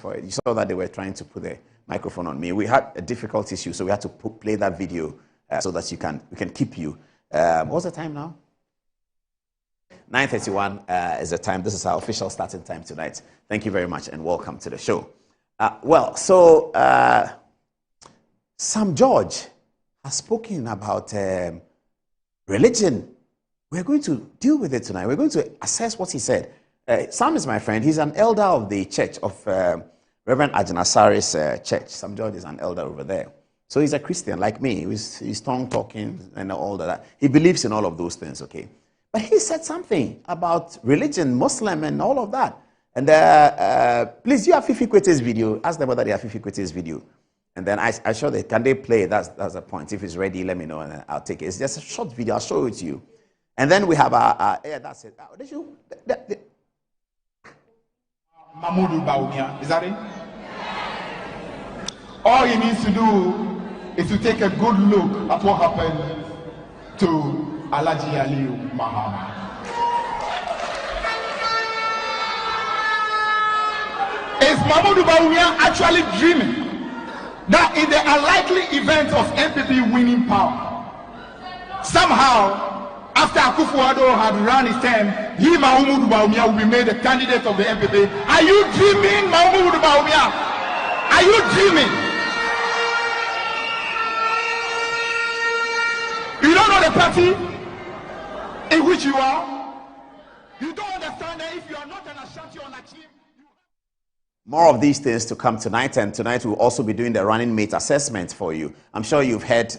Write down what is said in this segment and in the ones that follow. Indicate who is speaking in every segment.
Speaker 1: for it. You saw that they were trying to put the microphone on me. We had a difficult issue, so we had to play that video so that we can keep you. What's the time now? 9:31 is the time. This is our official starting time tonight. Thank you very much and welcome to the show. Sam George has spoken about religion. We're going to deal with it tonight. We're going to assess what he said. Sam is my friend. He's an elder of the church of Reverend Ajinasari's church. Sam George is an elder over there. So he's a Christian like me. He's tongue talking and all that. He believes in all of those things, okay? But he said something about religion, Muslim, and all of that. And please, you have Fifi Kwete's video. Ask them whether they have Fifi Kwete's video. And then I show them. Can they play? That's the point. If it's ready, let me know and I'll take it. It's just a short video. I'll show it to you. And then we have yeah, that's it.
Speaker 2: Mahmoud Bawumia, is that it? All he needs to do is to take a good look at what happened to Alhaji Aliyu Mahama. Is Mahmoud Bawumia actually dreaming that in the unlikely event of MPP winning power, somehow, after Akufo-Addo had run his term, he, Mahmoud Bawumia, will be made the candidate of the MPP? Are you dreaming, Mahmoud Bawumia? Are you dreaming? You don't know the party in which you are? You don't understand that if you are not an Ashanti or Nakim.
Speaker 1: More of these things to come tonight, and tonight we'll also be doing the running mate assessment for you. I'm sure you've heard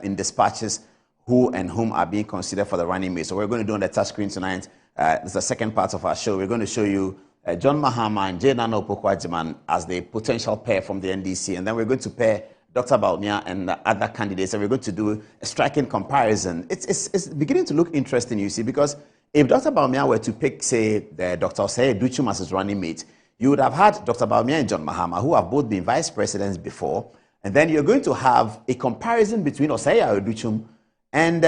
Speaker 1: in dispatches who and whom are being considered for the running mate. So we're going to do on the touch screen tonight. It's the second part of our show. We're going to show you John Mahama and J. Nana Opoku-Agyeman as the potential pair from the NDC. And then we're going to pair Dr. Bawumia and other candidates. And we're going to do a striking comparison. It's beginning to look interesting, you see, because if Dr. Bawumia were to pick, say, Dr. Osei Duchum as his running mate, you would have had Dr. Bawumia and John Mahama, who have both been vice presidents before. And then you're going to have a comparison between Osei Duchum and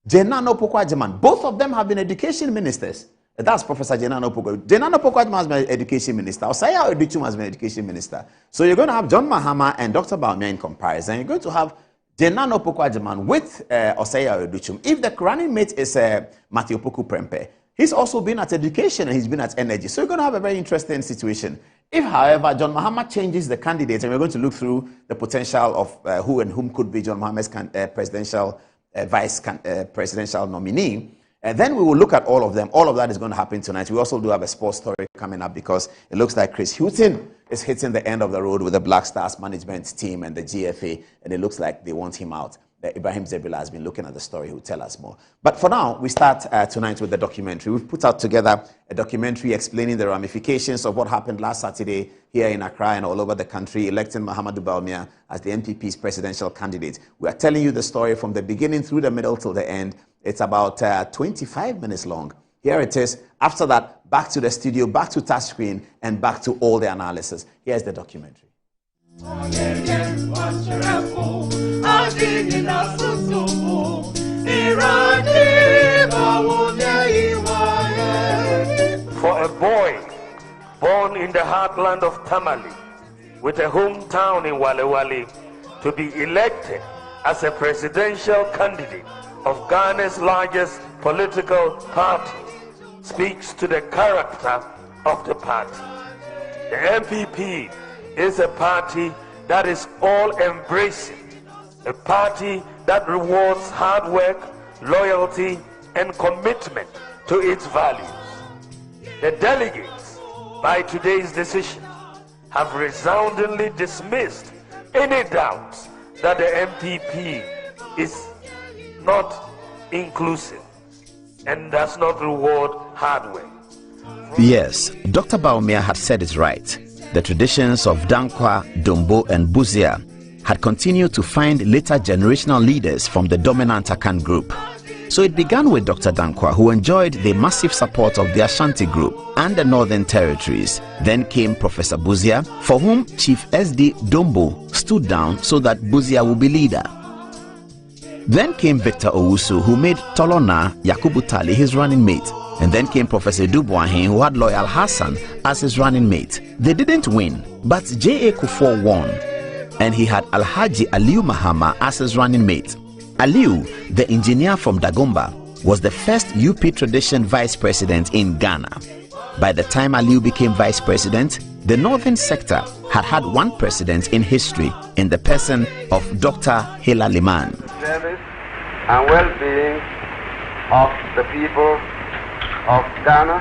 Speaker 1: J. Nana Opoku-Agyeman. Both of them have been education ministers. That's Professor J. Nana Opoku. J. Nana Opoku-Agyeman has been education minister. Osei Duchum has been education minister. So you're going to have John Mahama and Dr. Bawumia in comparison. You're going to have J. Nana Opoku-Agyeman with Osei Duchum. If the running mate is Matthew Opoku Prempeh, he's also been at education and he's been at energy. So you're going to have a very interesting situation. If, however, John Mahama changes the candidates, and we're going to look through the potential of who and whom could be John Mahama's presidential vice presidential nominee, then we will look at all of them. All of that is going to happen tonight. We also do have a sports story coming up because it looks like Chris Hughton is hitting the end of the road with the Black Stars management team and the GFA, and it looks like they want him out. Ibrahim Zebila has been looking at the story. He'll tell us more. But for now, we start tonight with the documentary. We've put out together a documentary explaining the ramifications of what happened last Saturday here in Accra and all over the country, electing Mahamudu Bawumia as the NPP's presidential candidate. We are telling you the story from the beginning through the middle till the end. It's about 25 minutes long. Here it is. After that, back to the studio, back to touch screen, and back to all the analysis. Here's the documentary.
Speaker 3: For a
Speaker 4: boy born in the heartland of Tamale with a hometown in Walewale to be elected as a presidential candidate of Ghana's largest political party speaks to the character of the party. The MPP is a party that is all-embracing, a party that rewards hard work, loyalty, and commitment to its values. The delegates, by today's decision, have resoundingly dismissed any doubts that the MPP is not inclusive and does not reward hard work.
Speaker 1: Yes, Dr. Bawumia had said it right. The traditions of Dankwa, Dombo, and Buzia had continued to find later generational leaders from the dominant Akan group. So it began with Dr. Dankwa, who enjoyed the massive support of the Ashanti group and the Northern Territories. Then came Professor Buzia, for whom Chief SD Dombo stood down so that Buzia would be leader. Then came Victor Owusu, who made Tolona Yakubu Tali his running mate. And then came Professor Duboahen, who had Loyal Hassan as his running mate. They didn't win, but J.A. Kufuor won. And he had Alhaji Aliu Mahama as his running mate. Aliu, the engineer from Dagomba, was the first UP Tradition vice president in Ghana. By the time Aliu became vice president, the northern sector had had one president in history in the person of Dr. Hela Liman.
Speaker 3: Service and well-being of the people of Ghana,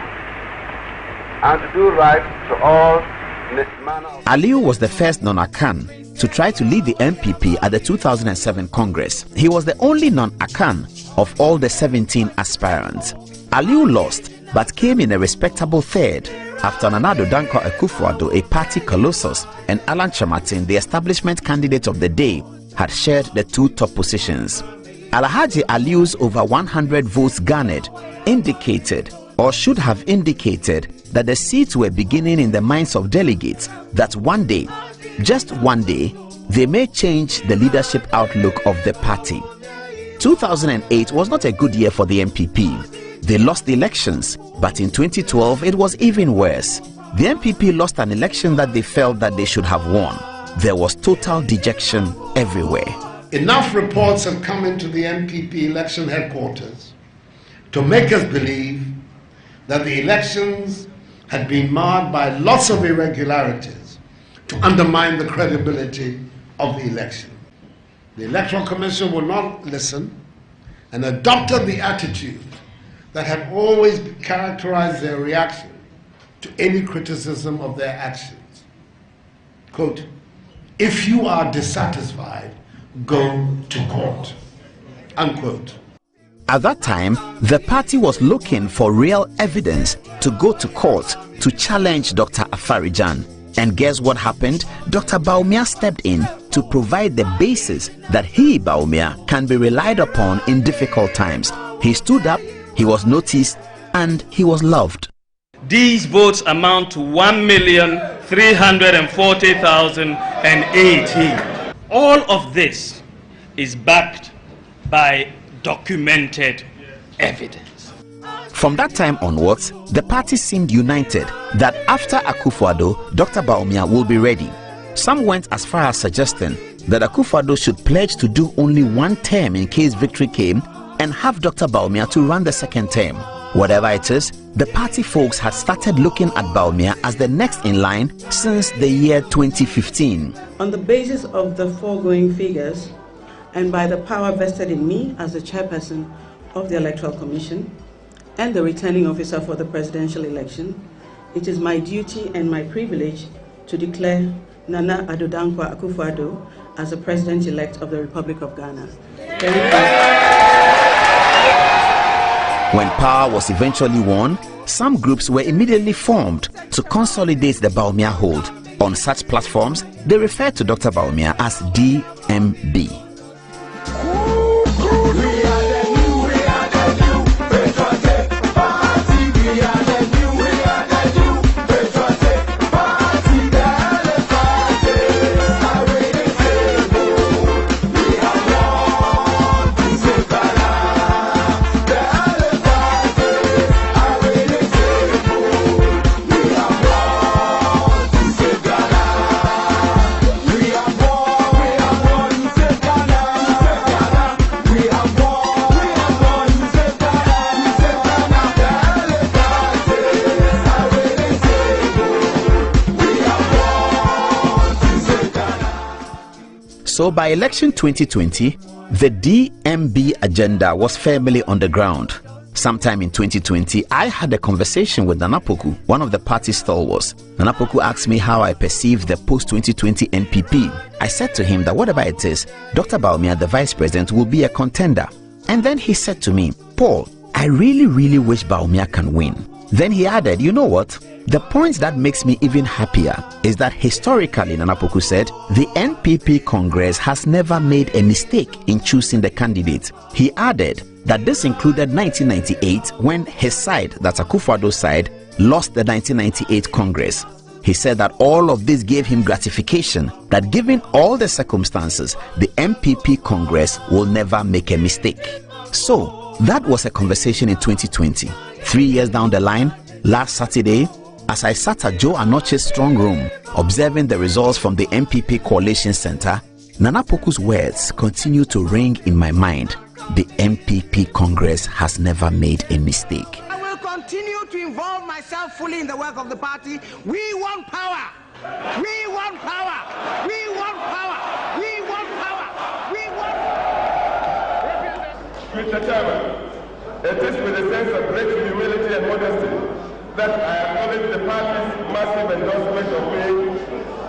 Speaker 3: and to do right to all in this manner.
Speaker 1: Aliu was the first non-Akan to try to lead the NPP at the 2007 Congress. He was the only non-Akan of all the 17 aspirants. Aliu lost, but came in a respectable third after Nana Addo Dankwa Akufo-Addo, a party colossus, and Alan Kyerematen, the establishment candidate of the day, had shared the two top positions. Alhaji Aliu's over 100 votes garnered indicated, or should have indicated, that the seats were beginning in the minds of delegates that one day, just one day, they may change the leadership outlook of the party. 2008 was not a good year for the NPP. They lost the elections, but in 2012 it was even worse. The NPP lost an election that they felt that they should have won. There was total dejection everywhere.
Speaker 5: Enough reports have come into the NPP election headquarters to make us believe that the elections had been marred by lots of irregularities to undermine the credibility of the election. The Electoral Commission would not listen and adopted the attitude that had always characterized their reaction to any criticism of their actions. Quote, "If you are dissatisfied, go to court," unquote.
Speaker 1: At that time, the party was looking for real evidence to go to court to challenge Dr. Afari-Gyan. And guess what happened? Dr. Bawumia stepped in to provide the basis that he, Bawumia, can be relied upon in difficult times. He stood up, he was noticed, and he was loved.
Speaker 6: These votes amount to 1,340,080. All of this is backed by documented evidence.
Speaker 1: From that time onwards, the party seemed united that after Akufo-Addo, Dr. Bawumia will be ready. Some went as far as suggesting that Akufo-Addo should pledge to do only one term in case victory came and have Dr. Bawumia to run the second term. Whatever it is, the party folks had started looking at Bawumia as the next in line since the year 2015.
Speaker 7: On the basis of the foregoing figures, and by the power vested in me as the chairperson of the Electoral Commission and the returning officer for the presidential election, it is my duty and my privilege to declare Nana Addo Dankwa Akufo-Addo as the President-elect of the Republic of Ghana.
Speaker 1: When power was eventually won, some groups were immediately formed to consolidate the Bawumia hold. On such platforms, they referred to Dr. Bawumia as DMB. So by election 2020, the DMB agenda was firmly on the ground. Sometime in 2020, I had a conversation with Nana Poku, one of the party stalwarts. Nana Poku asked me how I perceive the post-2020 NPP. I said to him that whatever it is, Dr. Bawumia, the vice president, will be a contender. And then he said to me, "Paul, I really wish Bawumia can win." Then he added, "You know what? The point that makes me even happier is that historically," Nana Poku said, "the NPP Congress has never made a mistake in choosing the candidate." He added that this included 1998 when his side, that's Akufo-Addo's side, lost the 1998 Congress. He said that all of this gave him gratification that given all the circumstances, the NPP Congress will never make a mistake. So that was a conversation in 2020. 3 years down the line, last Saturday, as I sat at Joe Anoche's strong room observing the results from the MPP Coalition Center, Nana Poku's words continue to ring in my mind. The MPP Congress has never made a mistake.
Speaker 8: I will continue to involve myself fully in the work of the party. We want power. We want power. We want power. We want power. We want power.
Speaker 2: Mr. Chairman, it is with a sense of great humility and modesty that I acknowledge the party's massive endorsement of me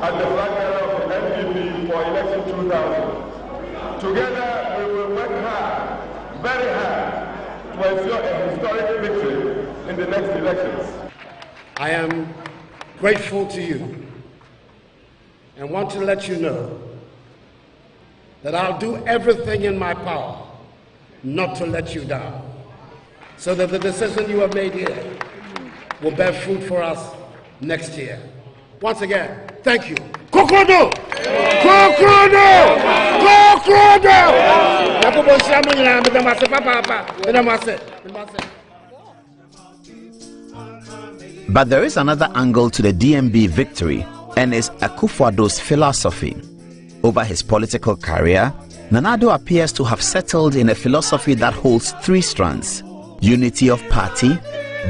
Speaker 2: as the flag bearer of the MPP for election 2000. Together, we will work hard, very hard, to ensure a historic victory in the next elections.
Speaker 5: I am grateful to you and want to let you know that I'll do everything in my power not to let you down, so that the decision you have made here will bear fruit for us next year. Once again, thank you. Kokodo! Kokodo! Kokodo!
Speaker 1: But there is another angle to the DMB victory, and is Akufo-Addo's philosophy. Over his political career, Nana Addo appears to have settled in a philosophy that holds three strands: unity of party,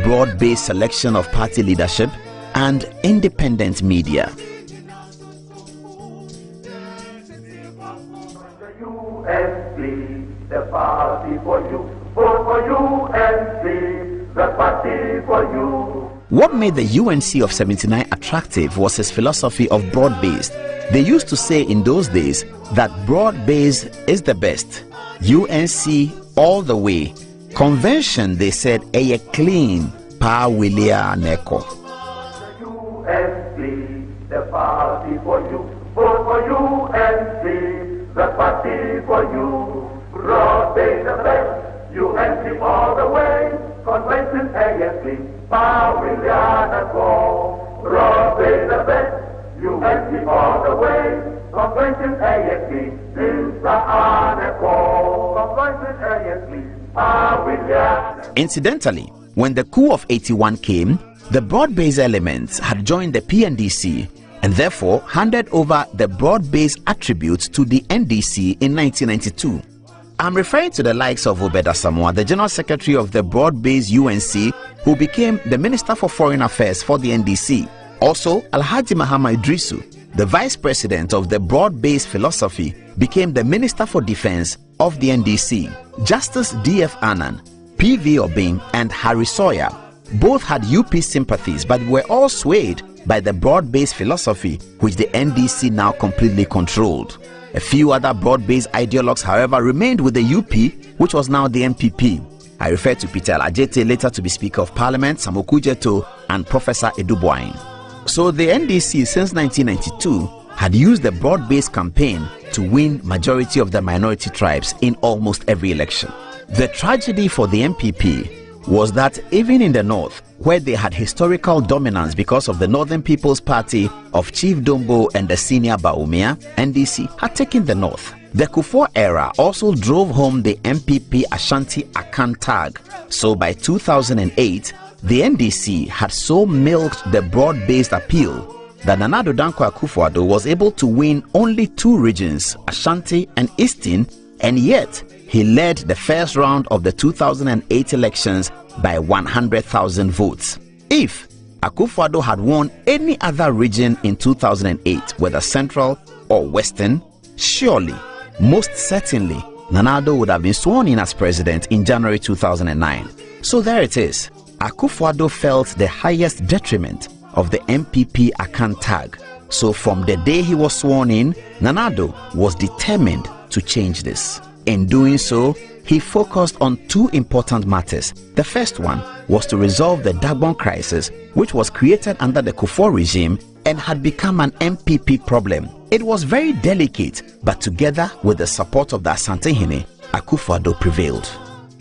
Speaker 1: broad-based selection of party leadership, and independent media.
Speaker 3: The party for you, vote for UNC, the party for you.
Speaker 1: What made the UNC of 79 attractive was his philosophy of broad-based. They used to say in those days that broad-based is the best. UNC all the way. Convention, they said, a clean pa wilia neko.
Speaker 3: UNC, the party for you, vote for UNC, the party for you. Broad-based the best, UNC all the way. Convention ASC, pa wilia neko. Broad-based the best, UNC all the way. Convention ASC, Dinsa Aneko. Convention ASC, pa wilia.
Speaker 1: Incidentally, when the coup of 81 came, the broad-based elements had joined the PNDC and therefore handed over the broad-based attributes to the NDC in 1992. I'm referring to the likes of Obed Asamoah, the General Secretary of the broad-based UNC, who became the Minister for Foreign Affairs for the NDC. Also, Alhaji Mahama Idrisu, the Vice President of the broad-based philosophy, became the Minister for Defense of the NDC. Justice D.F. Annan, P.V. Obing, and Harry Sawyer both had UP sympathies, but were all swayed by the broad-based philosophy which the NDC now completely controlled. A few other broad-based ideologues, however, remained with the UP, which was now the MPP. I refer to Peter Ajete, later to be Speaker of Parliament, Samoku Jeto, and Professor Eduboain. So the NDC since 1992 had used the broad-based campaign to win majority of the minority tribes in almost every election. The tragedy for the MPP was that even in the north, where they had historical dominance because of the Northern People's Party of Chief Dombo and the senior Bawumia, NDC had taken the north. The Kufuor era also drove home the MPP Ashanti Akan tag. So by 2008, the NDC had so milked the broad-based appeal that Nana Addo Dankwa Akufo-Addo was able to win only 2 regions, Ashanti and Eastern, and yet he led the first round of the 2008 elections by 100,000 votes. If Akufo-Addo had won any other region in 2008, whether central or western, surely, most certainly, Nana Addo would have been sworn in as president in January 2009. So there it is. Akufo-Addo felt the highest detriment of the MPP Akan tag. So from the day he was sworn in, Nana Addo was determined to change this. In doing so, he focused on 2 important matters. The first one was to resolve the Dagbon crisis, which was created under the Kufuor regime and had become an MPP problem. It was very delicate, but together with the support of the Asantehene, Akufo-Addo prevailed.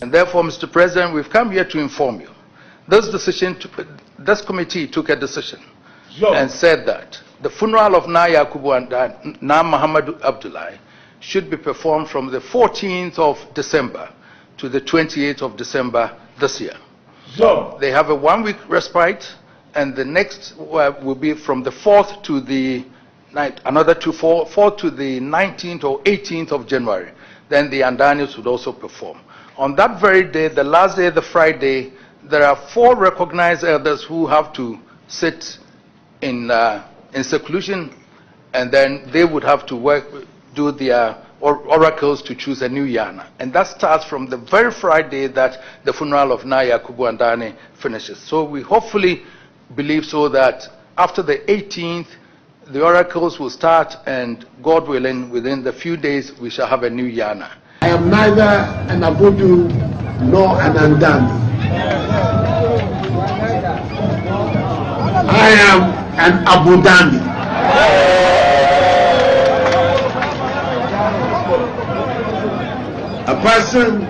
Speaker 9: And therefore, Mr. President, we've come here to inform you. This committee took a decision and said that the funeral of Na Yakubu and Na Muhammadu Abdullahi should be performed from the 14th of December to the 28th of December this year. Sure. They have a 1-week respite, and the next will be from the 4th to the 9th, another 4th to the 19th or 18th of January. Then the Andanis would also perform. On that very day, the last day, the Friday, there are 4 recognized elders who have to sit in seclusion, and then they would have to do their oracles to choose a new Yana. And that starts from the very Friday that the funeral of Na Yakubu Andani finishes. So we hopefully believe so that after the 18th, the oracles will start, and God willing, within the few days, we shall have a new Yana.
Speaker 5: I am neither an Abudu nor an Andani. I am an Abudani. A person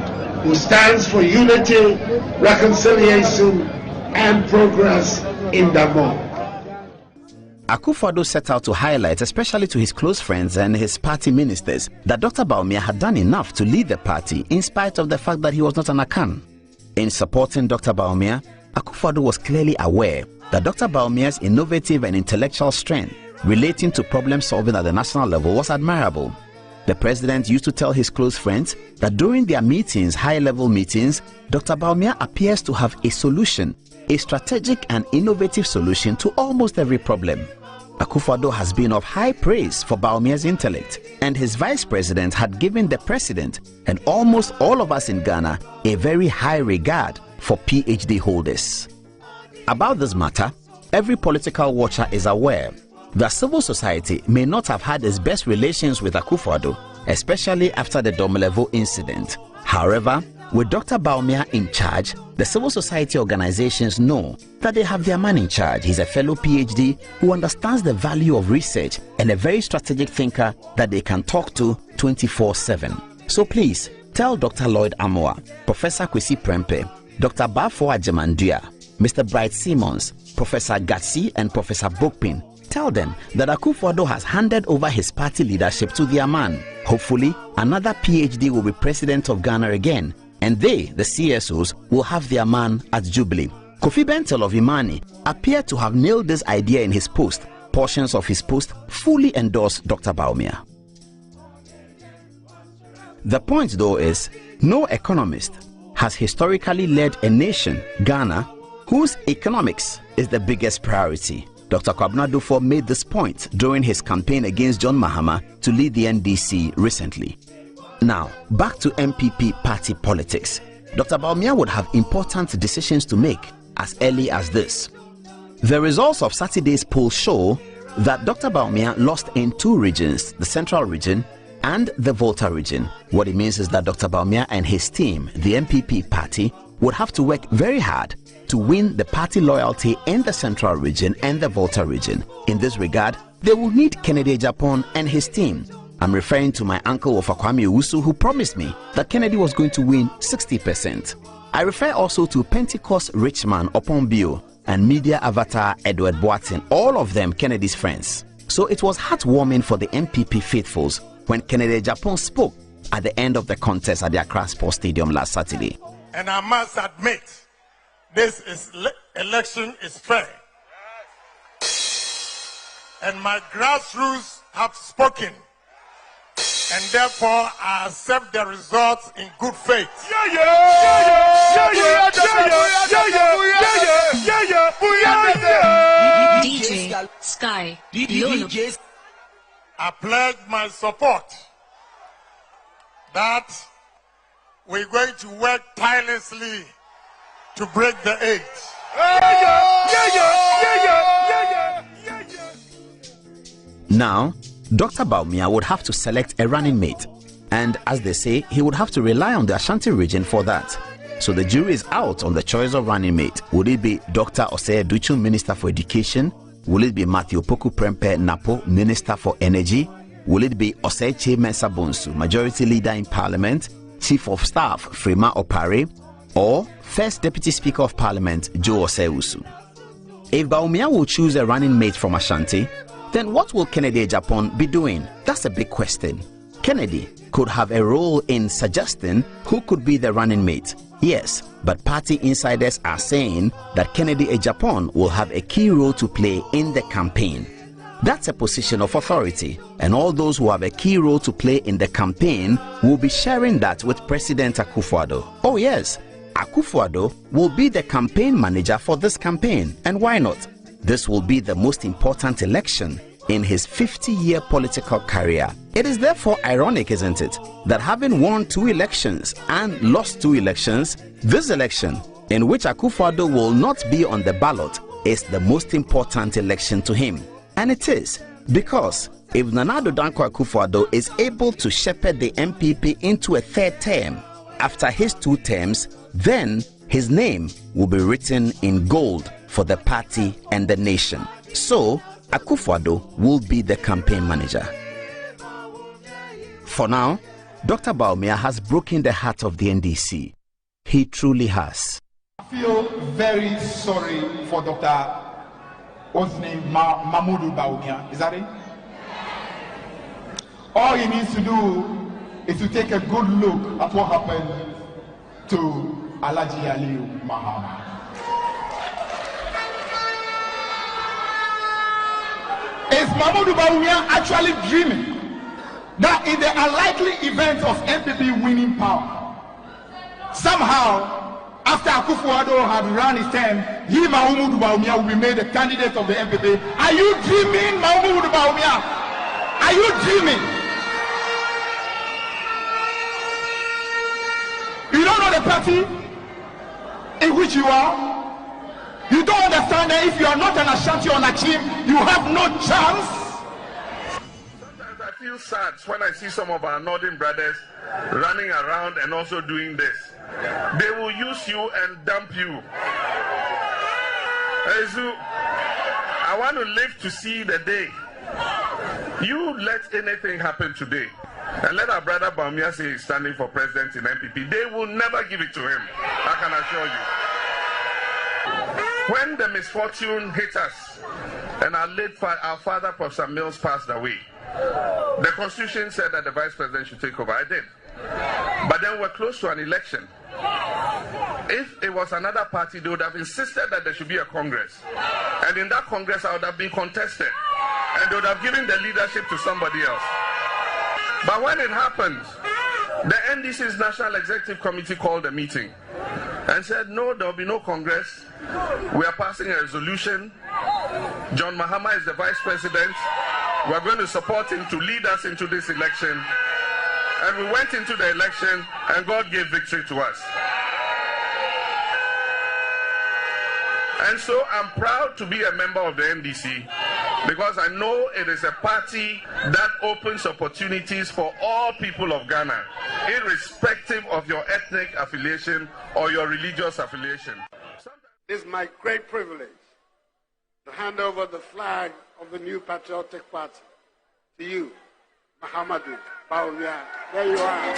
Speaker 5: who stands for unity, reconciliation, and progress in Damon.
Speaker 1: Akufo-Addo set out to highlight, especially to his close friends and his party ministers, that Dr. Bawumia had done enough to lead the party in spite of the fact that he was not an Akan. In supporting Dr. Bawumia, Akufo-Addo was clearly aware that Dr. Bawumia's innovative and intellectual strength relating to problem solving at the national level was admirable. The president used to tell his close friends that during their meetings, high-level meetings, Dr. Bawumia appears to have a solution, a strategic and innovative solution to almost every problem. Akufo-Addo has been of high praise for Bawumia's intellect, and his vice president had given the president and almost all of us in Ghana a very high regard for PhD holders. About this matter, every political watcher is aware that civil society may not have had its best relations with Akufo-Addo, especially after the Domolevo incident. However, with Dr. Bawumia in charge, the civil society organizations know that they have their man in charge. He's a fellow PhD who understands the value of research and a very strategic thinker that they can talk to 24/7. So please, tell Dr. Lloyd Amoah, Professor Kwesi Prempeh, Dr. Bafo Ajemandua, Mr. Bright Simmons, Professor Gatsi, and Professor Bokpin, tell them that Akufo-Addo has handed over his party leadership to their man. Hopefully, another PhD will be president of Ghana again, and they, the CSOs, will have their man at Jubilee. Kofi Bentel of Imani appeared to have nailed this idea in his post. Portions of his post fully endorse Dr. Bawumia. The point, though, is no economist has historically led a nation, Ghana, whose economics is the biggest priority. Dr. Kwabena Dufo made this point during his campaign against John Mahama to lead the NDC recently. Now, back to MPP party politics. Dr. Bawumia would have important decisions to make as early as this. The results of Saturday's poll show that Dr. Bawumia lost in 2 regions, the Central region and the Volta region. What it means is that Dr. Bawumia and his team, the MPP party, would have to work very hard to win the party loyalty in the Central region and the Volta region. In this regard, they will need Kennedy Agyapong and his team. I'm referring to my uncle Kwame Owusu, who promised me that Kennedy was going to win 60%. I refer also to Pentecost Richman Oponbio and media avatar Edward Boateng, all of them Kennedy's friends. So it was heartwarming for the MPP faithfuls when Kennedy Agyapong spoke at the end of the contest at the Accra Sports Stadium last Saturday.
Speaker 10: And I must admit, this election is fair. And my grassroots have spoken. And therefore, I accept the results in good faith.
Speaker 11: DJ Sky Lolo.
Speaker 10: I pledge my support that we're going to work tirelessly to break the 8.
Speaker 1: Now, Dr. Bawumia would have to select a running mate, and as they say, he would have to rely on the Ashanti region for that. So the jury is out on the choice of running mate. Would it be Dr. Osei Duchu, Minister for Education? Will it be Matthew Poku Prempeh Napo, Minister for Energy? Will it be Oseche Mensah Bonsu, Majority Leader in Parliament, Chief of Staff Freema Opare, or First Deputy Speaker of Parliament Joe Osei-Usu? If Bawumia will choose a running mate from Ashanti, then what will Kennedy Agyapong be doing? That's a big question. Kennedy could have a role in suggesting who could be the running mate. Yes, but party insiders are saying that Kennedy Agyapong will have a key role to play in the campaign. That's a position of authority, and all those who have a key role to play in the campaign will be sharing that with President Akufo-Addo. Oh yes, Akufo-Addo will be the campaign manager for this campaign, and why not? This will be the most important election in his 50-year political career. It is therefore ironic, isn't it, that having won 2 elections and lost 2 elections, this election, in which Akufo-Addo will not be on the ballot, is the most important election to him. And it is, because if Nana Addo Dankwa Akufo-Addo is able to shepherd the MPP into a 3rd term after his 2 terms, then his name will be written in gold for the party and the nation. So, Akufo-Addo will be the campaign manager. For now, Dr. Bawumia has broken the heart of the NDC. He truly has.
Speaker 2: I feel very sorry for Dr. What's his name? Mamoudou Bawumia. Is that it? All he needs to do is to take a good look at what happened to Alhaji Aliyu Mahama. Is Mamoudou Bawumia actually dreaming that in the unlikely event of MPP winning power, somehow, after Akufo-Addo had run his term, he, Mamoudou Bawumia, will be made the candidate of the MPP? Are you dreaming, Mamoudou Bawumia? Are you dreaming? You don't know the party in which you are? You don't understand that if you are not an Ashanti or an Akim, you have no chance?
Speaker 12: Sometimes I feel sad when I see some of our northern brothers running around and also doing this. They will use you and dump you. So I want to live to see the day. You let anything happen today, and let our brother Bawumia say he's standing for president in MPP. They will never give it to him. I can assure you. When the misfortune hit us, and our father, Professor Mills, passed away, the Constitution said that the Vice President should take over. I did. But then we're close to an election. If it was another party, they would have insisted that there should be a Congress. And in that Congress, I would have been contested. And they would have given the leadership to somebody else. But when it happened, the NDC's National Executive Committee called a meeting and said, no, there will be no Congress. We are passing a resolution. John Mahama is the Vice President. We are going to support him to lead us into this election. And we went into the election, and God gave victory to us. And so I'm proud to be a member of the NDC, because I know it is a party that opens opportunities for all people of Ghana, irrespective of your ethnic affiliation or your religious affiliation.
Speaker 5: It is my great privilege to hand over the flag of the New Patriotic Party to you, Mahamadou Bawumia. There you are.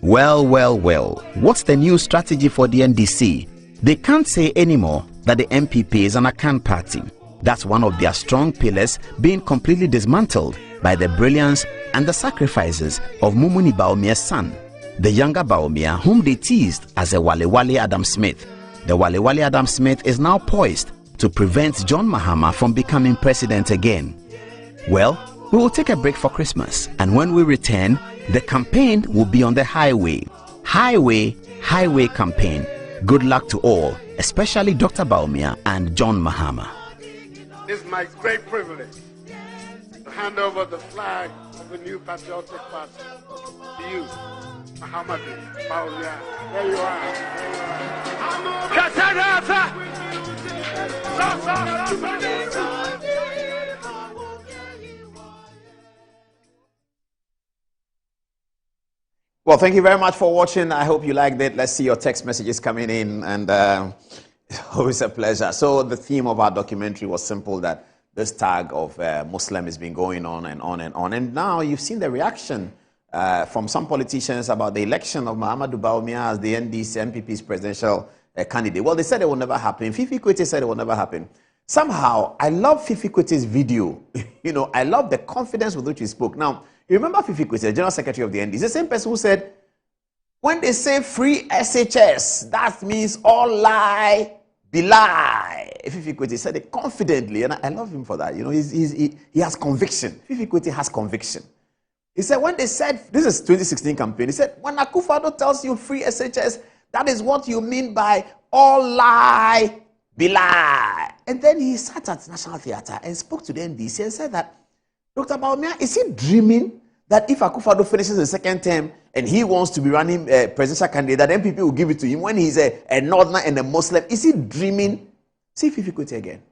Speaker 1: Well, what's the new strategy for the NDC? They can't say anymore that the MPP is an Akan party. That's one of their strong pillars being completely dismantled by the brilliance and the sacrifices of Mumuni Bawumia's son, the younger Bawumia, whom they teased as a Wale Wale Adam Smith. The Wale Wale Adam Smith is now poised to prevent John Mahama from becoming president again. Well, we will take a break for Christmas, and when we return, the campaign will be on the highway. Highway campaign. Good luck to all, especially Dr. Bawumia and John Mahama.
Speaker 5: It is my great privilege to hand over the flag of the New Patriotic Party to you, Mahamadou Bawumia. There you are.
Speaker 1: Well, thank you very much for watching. I hope you liked it. Let's see your text messages coming in, and always a pleasure. So the theme of our documentary was simple, that this tag of Muslim has been going on and on and on. And now you've seen the reaction from some politicians about the election of Mahamadou Bawumia as the NDC MPP's presidential candidate. Well, they said it will never happen. Fifi Kwete said it will never happen. Somehow, I love Fifi Kwete's video. I love the confidence with which he spoke. Now, You remember Fifi Kwesi, the General Secretary of the NDC, the same person who said, when they say free SHS, that means all lie, be lie. Fifi Kwesi said it confidently, and I love him for that. You know, he has conviction. Fifi Kwesi has conviction. He said, when they said, this is 2016 campaign, he said, when Akufo-Addo tells you free SHS, that is what you mean by all lie, be lie. And then he sat at National Theatre and spoke to the NDC and said that, Dr. Bawumia, is he dreaming that if Akufo-Addo finishes the second term and he wants to be running presidential candidate, that MPP will give it to him when he's a northerner and a Muslim? Is he dreaming? See Fifi Kwesi again.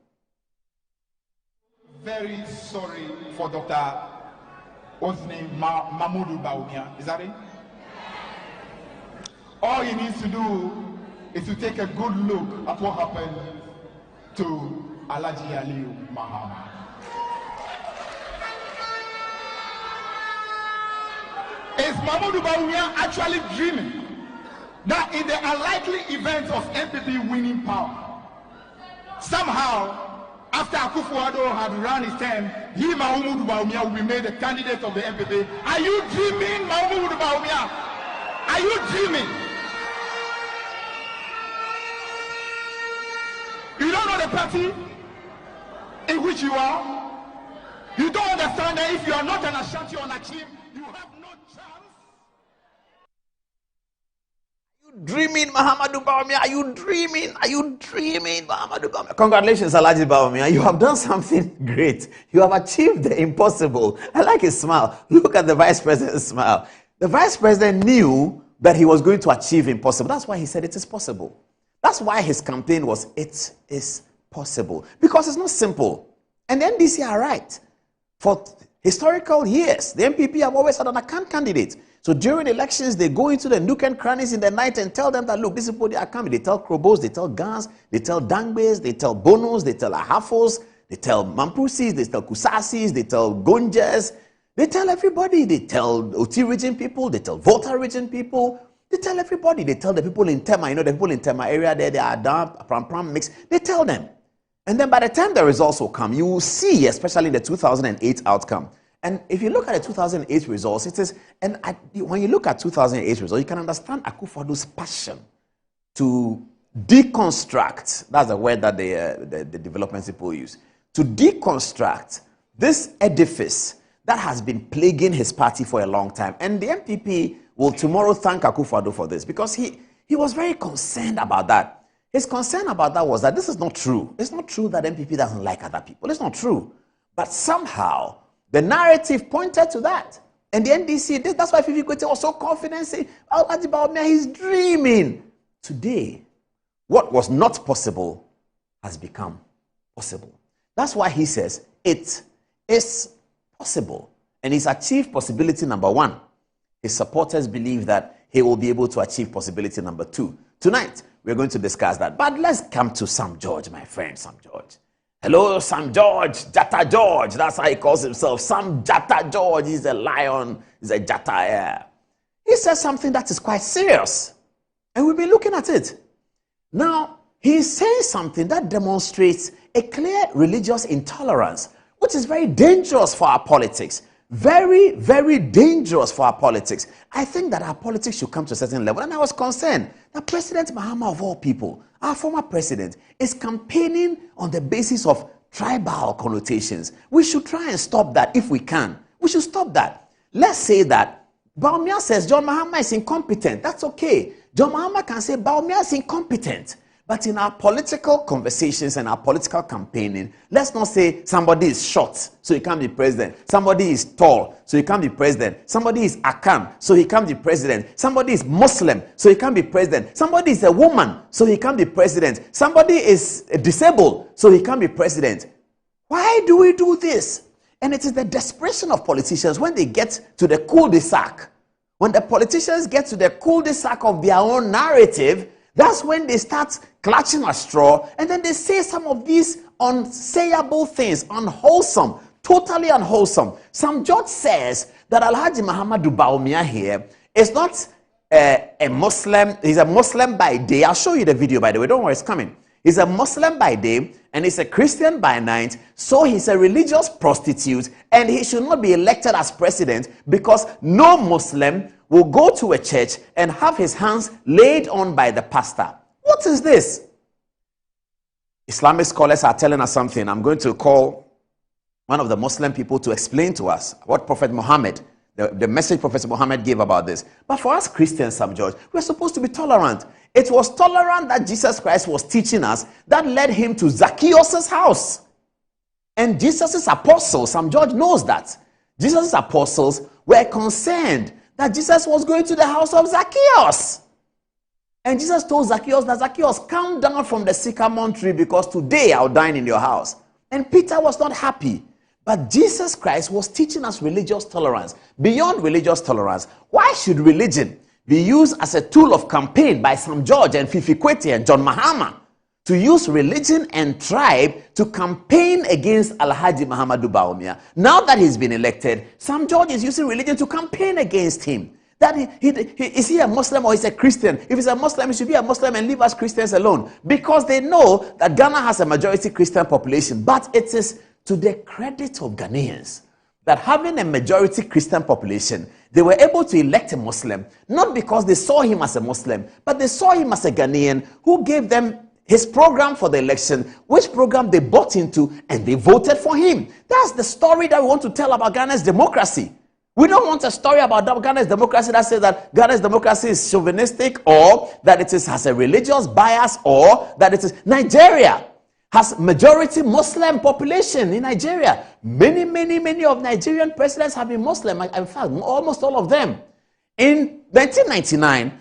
Speaker 2: Very sorry for Dr. What's his name? Mahamudu Bawumia. Is that it? All he needs to do is to take a good look at what happened to Alhaji Aliyu Muhammad. Is Mahamudu Bawumia actually dreaming that in the unlikely event of MPP winning power, somehow, after Akufo-Addo had run his term, he, Mahamudu Bawumia, will be made the candidate of the MPP? Are you dreaming, Mahamudu Bawumia? Are you dreaming? You don't know the party in which you are? You don't understand that if you are not an Ashanti or an Akim, you have no chance?
Speaker 1: Dreaming, Mahamudu Bawumia? Are you dreaming? Are you dreaming, Mahamudu Bawumia? Congratulations, Alhaji Bawumia. You have done something great. You have achieved the impossible. I like his smile. Look at the vice president's smile. The vice president knew that he was going to achieve impossible. That's why he said it is possible. That's why his campaign was, it is possible. Because it's not simple. And the NDC are right. For historical years, the MPP have always had an account candidate. So during elections, they go into the nook and crannies in the night and tell them that, look, this is what they are coming. They tell Krobos, they tell Gans, they tell Dangbes, they tell Bonos, they tell Ahafos, they tell Mampusis, they tell Kusasis, they tell Gonjas. They tell everybody. They tell Oti region people, they tell Volta region people. They tell everybody. They tell the people in Tema, you know, the people in Tema area there, they are down, pram mix. They tell them. And then by the time the results will come, you will see, especially in the 2008 outcome. And if you look at the 2008 results, it is, and when you look at 2008 results, you can understand Akufo-Addo's passion to deconstruct, that's the word that the development people use, to deconstruct this edifice that has been plaguing his party for a long time. And the MPP will tomorrow thank Akufo-Addo for this, because he was very concerned about that. His concern about that was that this is not true. It's not true that MPP doesn't like other people. It's not true. But somehow, the narrative pointed to that. And the NDC did. That's why Fifi Kwesi was so confident, saying, Alhaji Bawumia, he's dreaming. Today, what was not possible has become possible. That's why he says it is possible. And he's achieved possibility number one. His supporters believe that he will be able to achieve possibility number two. Tonight, we're going to discuss that. But let's come to Sam George, my friend, Sam George. Hello, Sam George, Jatta George. That's how he calls himself. Sam Jatta George. He's a lion. He's a Jatta. Yeah. He says something that is quite serious. And we've been looking at it. Now, he's saying something that demonstrates a clear religious intolerance, which is very dangerous for our politics. Very, very dangerous for our politics. I think that our politics should come to a certain level. And I was concerned that President Mahama, of all people, our former president, is campaigning on the basis of tribal connotations. We should try and stop that if we can. We should stop that. Let's say that Bawumia says John Mahama is incompetent. That's okay. John Mahama can say Bawumia is incompetent. But in our political conversations and our political campaigning, let's not say somebody is short, so he can't be president. Somebody is tall, so he can't be president. Somebody is Akam, so he can't be president. Somebody is Muslim, so he can't be president. Somebody is a woman, so he can't be president. Somebody is disabled, so he can't be president. Why do we do this? And it is the desperation of politicians when they get to the cul-de-sac. When the politicians get to the cul-de-sac of their own narrative, that's when they start clutching a straw, and then they say some of these unsayable things, unwholesome, totally unwholesome. Sam George says that Alhaji Mahamudu Bawumia here is not a Muslim. He's a Muslim by day. I'll show you the video, by the way. Don't worry, it's coming. He's a Muslim by day and he's a Christian by night, so he's a religious prostitute and he should not be elected as president because no Muslim will go to a church and have his hands laid on by the pastor. What is this? Islamic scholars are telling us something. I'm going to call one of the Muslim people to explain to us what Prophet Muhammad, the message Prophet Muhammad gave about this. But for us Christians, Sam George, we're supposed to be tolerant. It was tolerant that Jesus Christ was teaching us that led him to Zacchaeus' house. And Jesus' apostles, Sam George knows that. Jesus' apostles were concerned that Jesus was going to the house of Zacchaeus. And Jesus told Zacchaeus that Zacchaeus, come down from the sycamore tree because today I'll dine in your house. And Peter was not happy. But Jesus Christ was teaching us religious tolerance. Beyond religious tolerance, why should religion be used as a tool of campaign by Sam George and Fifi Kwete and John Mahama to use religion and tribe to campaign against Alhaji Muhammadu Bawumia? Now that he's been elected, Sam George is using religion to campaign against him. That is he a Muslim or is he a Christian? If he's a Muslim, he should be a Muslim and leave us Christians alone. Because they know that Ghana has a majority Christian population. But it is to the credit of Ghanaians that having a majority Christian population, they were able to elect a Muslim, not because they saw him as a Muslim, but they saw him as a Ghanaian who gave them his program for the election, which program they bought into, and they voted for him. That's the story that we want to tell about Ghana's democracy. We don't want a story about Ghana's democracy that says that Ghana's democracy is chauvinistic or that it has a religious bias or that it is. Nigeria has majority Muslim population in Nigeria. Many of Nigerian presidents have been Muslim. In fact, almost all of them. In 1999,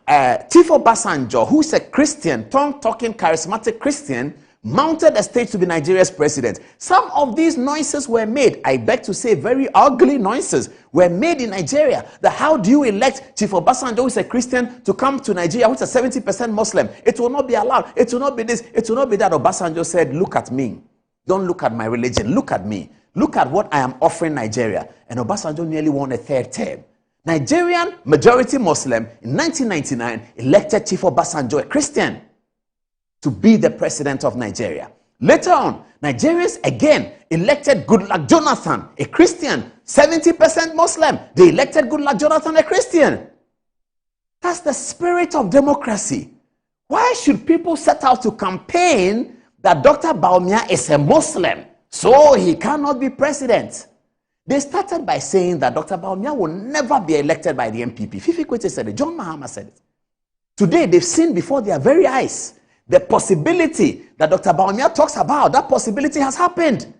Speaker 1: Tifo Basanjo, who is a Christian, tongue-talking, charismatic Christian, mounted the stage to be Nigeria's president. Some of these noises were made, I beg to say very ugly noises, were made in Nigeria. How do you elect Chief Obasanjo, who is a Christian, to come to Nigeria, which is a 70% Muslim? It will not be allowed. It will not be this. It will not be that. Obasanjo said, look at me. Don't look at my religion. Look at me. Look at what I am offering Nigeria. And Obasanjo nearly won a third term. Nigerian majority Muslim in 1999 elected Chief Obasanjo, a Christian, to be the president of Nigeria. Later on, Nigerians again elected Goodluck Jonathan, a Christian, 70% Muslim. They elected Goodluck Jonathan, a Christian. That's the spirit of democracy. Why should people set out to campaign that Dr. Bawumia is a Muslim, so he cannot be president? They started by saying that Dr. Bawumia will never be elected by the MPP. Fifi Kwete said it. John Mahama said it. Today, they've seen before their very eyes the possibility that Dr. Bawumia talks about. That possibility has happened.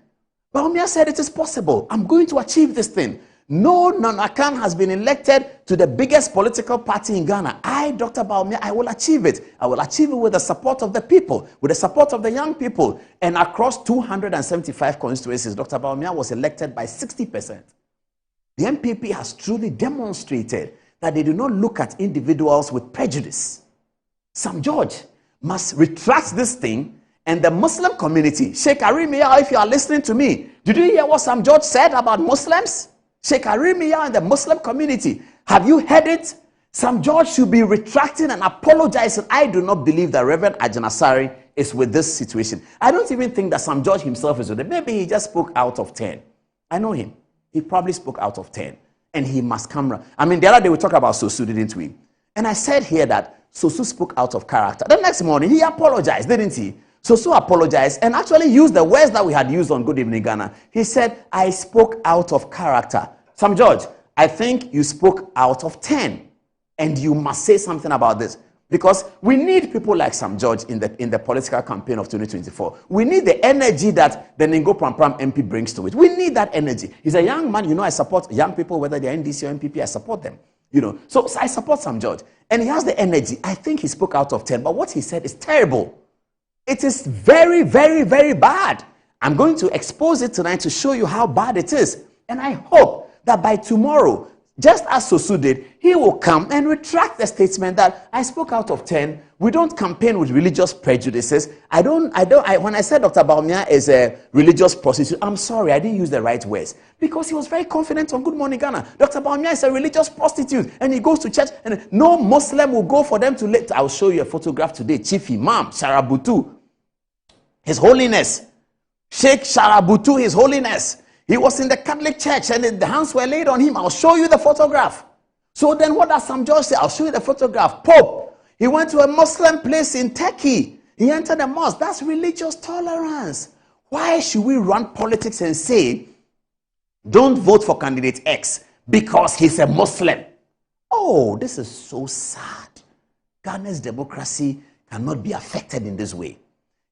Speaker 1: Bawumia said it is possible. I'm going to achieve this thing. No non-Akan has been elected to the biggest political party in Ghana. Dr. Bawumia, I will achieve it. I will achieve it with the support of the people, with the support of the young people. And across 275 constituencies, Dr. Bawumia was elected by 60%. The MPP has truly demonstrated that they do not look at individuals with prejudice. Sam George must retract this thing, and the Muslim community, Sheikh Arimiya, if you are listening to me, did you hear what Sam George said about Muslims? Sheikh Arimiya and the Muslim community, have you heard it? Sam George should be retracting and apologizing. I do not believe that Reverend Ajana Asare is with this situation. I don't even think that Sam George himself is with it. Maybe he just spoke out of 10. I know him. He probably spoke out of 10. And he must come around. I mean, the other day we talked about Sosu, didn't we? And I said here that Sosu spoke out of character. The next morning, he apologized, didn't he? Sosu apologized and actually used the words that we had used on Good Evening Ghana. He said, I spoke out of character. Sam George, I think you spoke out of 10. And you must say something about this. Because we need people like Sam George in the political campaign of 2024. We need the energy that the Ningo Prampram MP brings to it. We need that energy. He's a young man. You know, I support young people, whether they're NDC or MPP, I support them. You know, so I support Sam George. And he has the energy. I think he spoke out of 10. But what he said is terrible. It is very, very, very bad. I'm going to expose it tonight to show you how bad it is. And I hope that by tomorrow, just as Sosu did, he will come and retract the statement that I spoke out of 10. We don't campaign with religious prejudices. When I said Dr. Bawumia is a religious prostitute, I'm sorry, I didn't use the right words. Because he was very confident on Good Morning Ghana. Dr. Bawumia is a religious prostitute and he goes to church and no Muslim will go for them to let. I'll show you a photograph today. Chief Imam Sharabutu His Holiness Sheikh Sharabutu, His Holiness, he was in the Catholic Church and the hands were laid on him. I'll show you the photograph. So then what does Sam George say? I'll show you the photograph. Pope, he went to a Muslim place in Turkey. He entered a mosque. That's religious tolerance. Why should we run politics and say, don't vote for candidate X because he's a Muslim? Oh, this is so sad. Ghana's democracy cannot be affected in this way.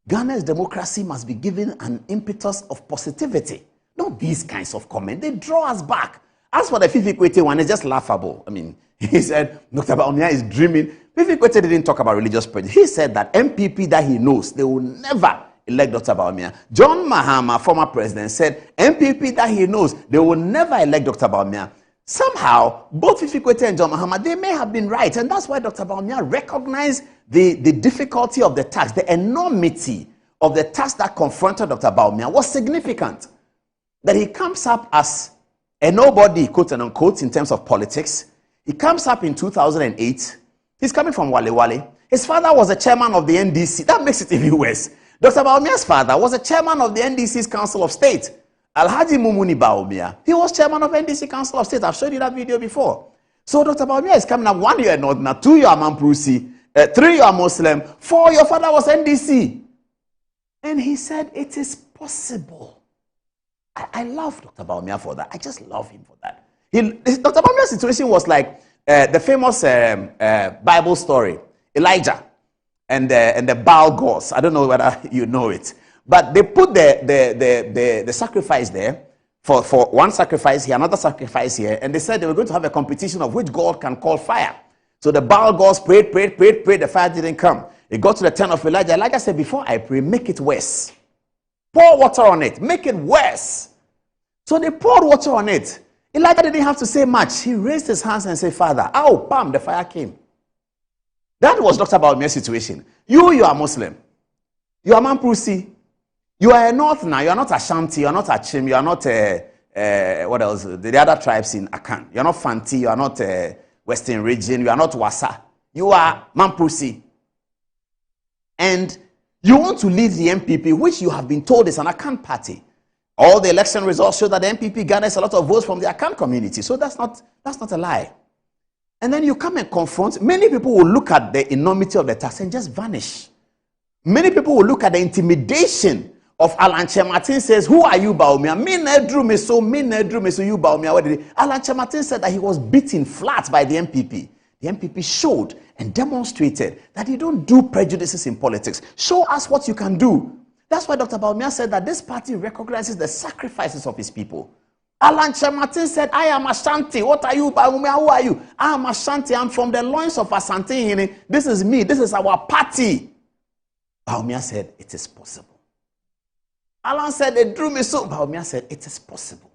Speaker 1: Ghana's democracy must be given an impetus of positivity. Not these kinds of comments. They draw us back. As for the Fifi Kwete one, it's just laughable. I mean, he said Dr. Bawumia is dreaming. Fifi Kwete didn't talk about religious prejudice. He said that MPP that he knows, they will never elect Dr. Bawumia. John Mahama, former president, said MPP that he knows, they will never elect Dr. Bawumia. Somehow, both Fifi Kwete and John Mahama, they may have been right. And that's why Dr. Bawumia recognized the difficulty of the task, the enormity of the task that confronted Dr. Bawumia was significant. That he comes up as a nobody, quote and unquote, in terms of politics. He comes up in 2008. He's coming from Wale Wale. His father was a chairman of the NDC. That makes it even worse. Dr. Bawumia's father was a chairman of the NDC's Council of State. Alhaji Mumuni Bawumia, he was chairman of NDC Council of State. I've showed you that video before. So Dr. Bawumia is coming up. 1 year Northerner, 2 year Mamprusi, 3 year Muslim, 4 your father was NDC. And he said it is possible. I love Dr. Bawumia for that. I just love him for that. Dr. Bawumia's situation was like the famous Bible story, Elijah and the Baal gods. I don't know whether you know it. But they put the sacrifice there for one sacrifice here, another sacrifice here, and they said they were going to have a competition of which god can call fire. So the Baal gods prayed, the fire didn't come. It got to the turn of Elijah. Elijah said, before I pray, make it worse. Pour water on it, make it worse. So they poured water on it. Elijah didn't have to say much. He raised his hands and said, Father, ow, bam, the fire came. That was Dr. Bawumia's situation. You are Muslim. You are Mamprusi. You are a Northerner. You are not Ashanti. You are not Achim. You are not, what else? The other tribes in Akan. You are not Fanti. You are not Western Region. You are not Wassa. You are Mamprusi. And you want to lead the MPP, which you have been told is an Akan party. All the election results show that the MPP garners a lot of votes from the Akan community. So that's not a lie. And then you come and confront. Many people will look at the enormity of the task and just vanish. Many people will look at the intimidation of Alan Chemartin says, who are you, Bawumia? Me nedru me so you, Bawumia. What did he? Alan Chemartin said that he was beaten flat by the MPP. The MPP showed and demonstrated that you don't do prejudices in politics. Show us what you can do. That's why Dr. Bawumia said that this party recognizes the sacrifices of his people. Alan Chemartin said, I am Ashanti. What are you, Bawumia? Who are you? I am Ashanti. I'm from the loins of Asante. This is me. This is our party. Bawumia said, it is possible. Alan said, they drew me so. Bawumia said, it is possible.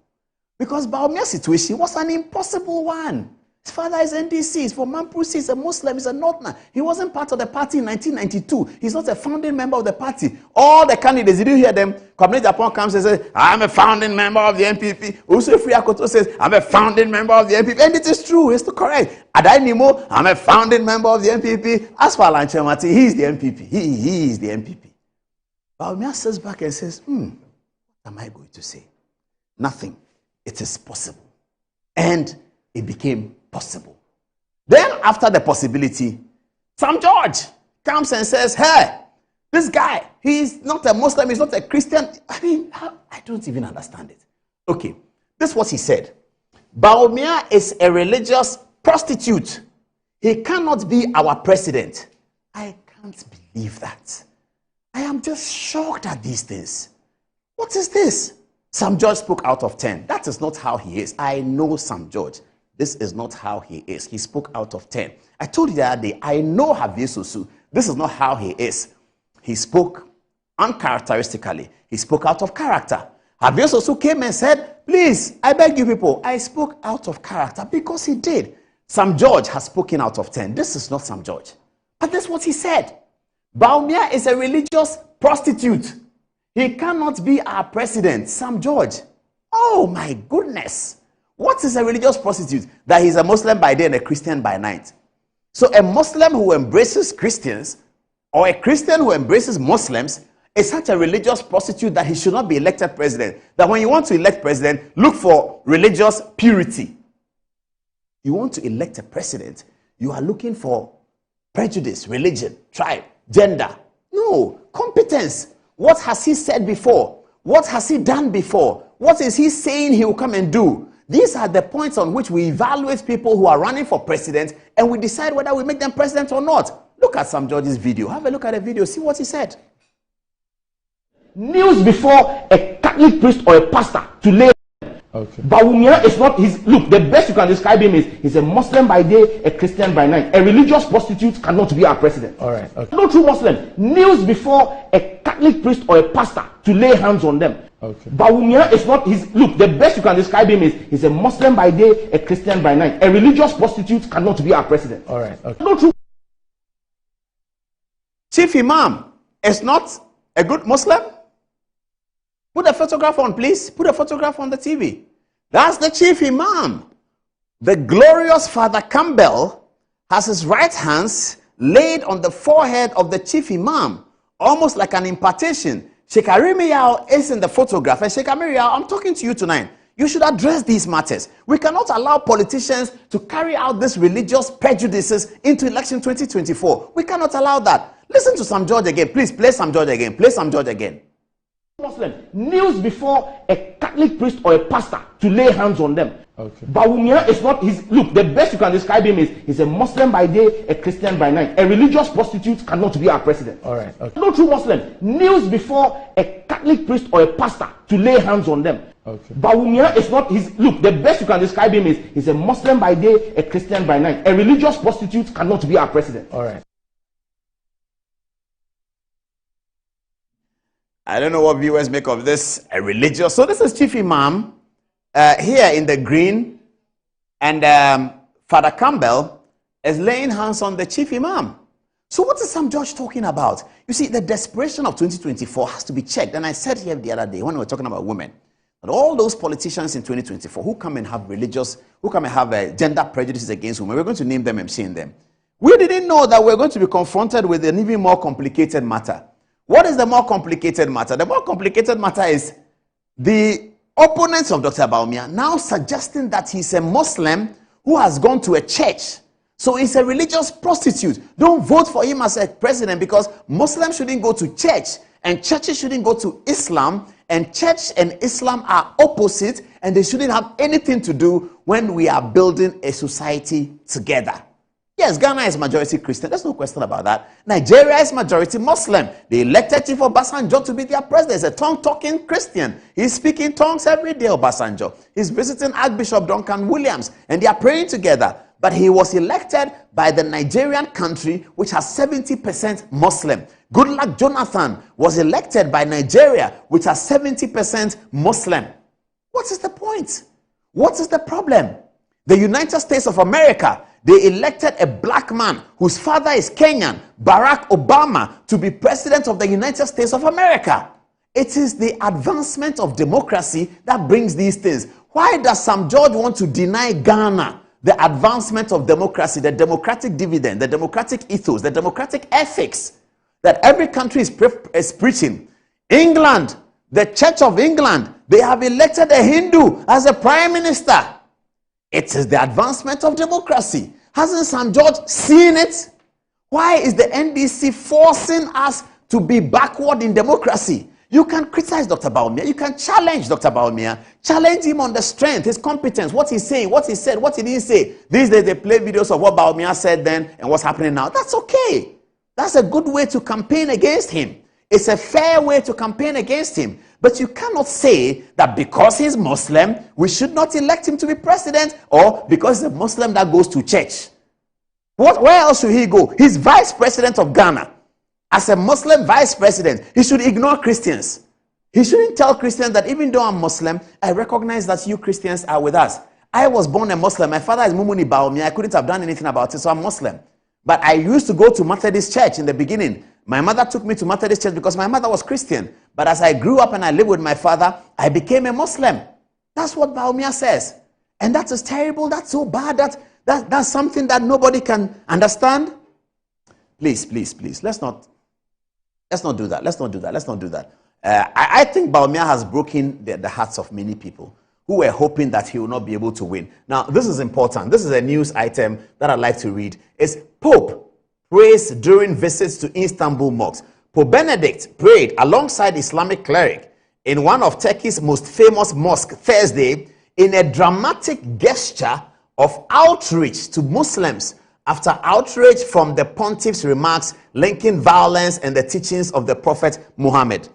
Speaker 1: Because Bawumia's situation was an impossible one. His father is NDC. He's from Mamprusi. He's a Muslim. He's a Northerner. He wasn't part of the party in 1992. He's not a founding member of the party. All the candidates, did you hear them? Kwabena Japan comes and says, I'm a founding member of the MPP. Usufri Akoto says, I'm a founding member of the MPP. And it is true. It's correct. Adai Nimo, I'm a founding member of the MPP. As for Alan Chemartin, he is the MPP. He is the MPP. Bawumia says back and says, what am I going to say? Nothing. It is possible. And it became possible. Then after the possibility, Sam George comes and says, hey, this guy, he's not a Muslim, he's not a Christian. I mean, I don't even understand it. Okay, this is what he said. Bawumia is a religious prostitute. He cannot be our president. I can't believe that. I am just shocked at these things. What is this? Sam George spoke out of 10. That is not how he is. I know Sam George. This is not how he is. He spoke out of 10. I told you the other day, I know Javier Sosu. This is not how he is. He spoke uncharacteristically. He spoke out of character. Javier Sosu came and said, please, I beg you people, I spoke out of character because he did. Sam George has spoken out of 10. This is not Sam George. But that's what he said. Bawumia is a religious prostitute. He cannot be our president. Sam George. Oh my goodness. What is a religious prostitute? That he's a Muslim by day and a Christian by night. So a Muslim who embraces Christians or a Christian who embraces Muslims is such a religious prostitute that he should not be elected president. That when you want to elect president, look for religious purity. You want to elect a president, you are looking for prejudice, religion, tribe, gender. No, competence. What has he said before? What has he done before? What is he saying he will come and do? These are the points on which we evaluate people who are running for president, and we decide whether we make them president or not. Look at Sam George's video. Have a look at the video. See what he said.
Speaker 13: Kneels before a Catholic priest or a pastor to lay. Okay. Bawumia is not his. Look, the best you can describe him is he's a Muslim by day, a Christian by night. A religious prostitute cannot be our president. All right. Okay. No true Muslim kneels before a Catholic priest or a pastor to lay hands on them. Okay. Bawumia is not his. Look, the best you can describe him is he's a Muslim by day, a Christian by night. A religious prostitute cannot be our president. All right. Okay. No true.
Speaker 1: Chief Imam is not a good Muslim. Put a photograph on, please. Put a photograph on the TV. That's the Chief Imam. The glorious Father Campbell has his right hands laid on the forehead of the Chief Imam, almost like an impartation. Sheikh Arimi Yao is in the photograph. And Sheikh Arimi Yao, I'm talking to you tonight. You should address these matters. We cannot allow politicians to carry out these religious prejudices into election 2024. We cannot allow that. Listen to Sam George again. Please play Sam George again. Play Sam George again.
Speaker 13: Muslim kneels before a Catholic priest or a pastor to lay hands on them. Okay. Bawumia is not his. Look, the best you can describe him is he's a Muslim by day, a Christian by night. A religious prostitute cannot be our president. All right. Okay. No true Muslim kneels before a Catholic priest or a pastor to lay hands on them. Okay. Bawumia is not his. Look, the best you can describe him is he's a Muslim by day, a Christian by night. A religious prostitute cannot be our president. All right.
Speaker 1: I don't know what viewers make of this. A religious. So this is Chief Imam here in the green, and Father Campbell is laying hands on the Chief Imam. So what is Sam George talking about? You see, the desperation of 2024 has to be checked. And I said here the other day when we were talking about women, that all those politicians in 2024 who come and have religious, who come and have gender prejudices against women, we're going to name them and shame them. We didn't know that we're going to be confronted with an even more complicated matter. What is the more complicated matter? The more complicated matter is the opponents of Dr. Bawumia now suggesting that he's a Muslim who has gone to a church. So he's a religious prostitute. Don't vote for him as a president because Muslims shouldn't go to church and churches shouldn't go to Islam, and church and Islam are opposite and they shouldn't have anything to do when we are building a society together. Yes, Ghana is majority Christian. There's no question about that. Nigeria is majority Muslim. They elected Chief Obasanjo to be their president. He's a tongue-talking Christian. He's speaking tongues every day, Obasanjo. He's visiting Archbishop Duncan Williams, and they are praying together. But he was elected by the Nigerian country, which has 70% Muslim. Goodluck Jonathan was elected by Nigeria, which has 70% Muslim. What is the point? What is the problem? The United States of America, they elected a black man whose father is Kenyan, Barack Obama, to be president of the United States of America. It is the advancement of democracy that brings these things. Why does Sam George want to deny Ghana the advancement of democracy, the democratic dividend, the democratic ethos, the democratic ethics that every country is preaching? England, the Church of England, they have elected a Hindu as a prime minister. It is the advancement of democracy. Hasn't Sam George seen it? Why is the NDC forcing us to be backward in democracy? You can criticize Dr. Bawumia. You can challenge Dr. Bawumia. Challenge him on the strength, his competence, what he's saying, what he said, what he didn't say. These days they play videos of what Bawumia said then and what's happening now. That's okay. That's a good way to campaign against him. It's a fair way to campaign against him. But you cannot say that because he's Muslim, we should not elect him to be president, or because he's a Muslim that goes to church. Where else should he go? He's vice president of Ghana. As a Muslim vice president, he should ignore Christians. He shouldn't tell Christians that even though I'm Muslim, I recognize that you Christians are with us. I was born a Muslim. My father is Mumuni Bawumia. I couldn't have done anything about it, so I'm Muslim. But I used to go to Methodist church in the beginning. My mother took me to Methodist church because my mother was Christian. But as I grew up and I lived with my father, I became a Muslim. That's what Bawumia says. And that is terrible. That's so bad. That's something that nobody can understand. Please, please, please. Let's not Let's not do that. Let's not do that. Let's not do that. I think Bawumia has broken the hearts of many people who were hoping that he will not be able to win. Now, this is important. This is a news item that I'd like to read. It's Pope prays during visits to Istanbul mosques. Pope Benedict prayed alongside Islamic cleric in one of Turkey's most famous mosques Thursday in a dramatic gesture of outreach to Muslims after outrage from the pontiff's remarks linking violence and the teachings of the Prophet Muhammad.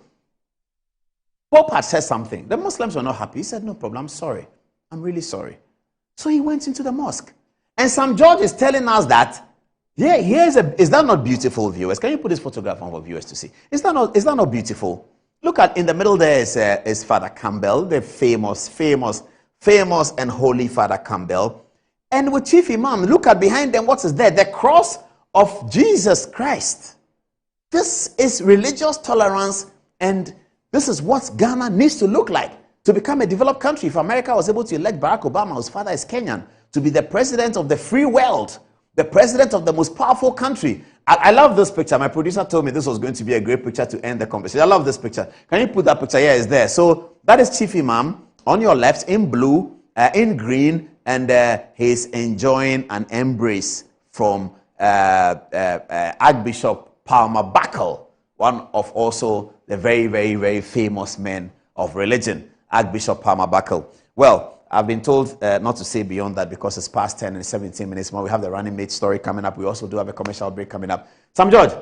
Speaker 1: Pope had said something. The Muslims were not happy. He said, no problem, I'm sorry. I'm really sorry. So he went into the mosque. And Sam George is telling us that, yeah, is that not beautiful, viewers? Can you put this photograph on for viewers to see? Is that not beautiful? Look at, in the middle there is Father Campbell, the famous and holy Father Campbell. And with Chief Imam, look at behind them, what is there? The cross of Jesus Christ. This is religious tolerance, and this is what Ghana needs to look like to become a developed country. If America was able to elect Barack Obama, whose father is Kenyan, to be the president of the free world, the president of the most powerful country. I love this picture. My producer told me this was going to be a great picture to end the conversation. I love this picture. Can you put that picture? Yeah, it's there. So that is Chief Imam on your left in blue, in green, and he's enjoying an embrace from Archbishop Palmer Buckle, one of also the very, very, very famous men of religion, Archbishop Palmer Buckle. Well, I've been told not to say beyond that because it's past 10 and 17 minutes more. We have the running mate story coming up. We also do have a commercial break coming up. Sam George,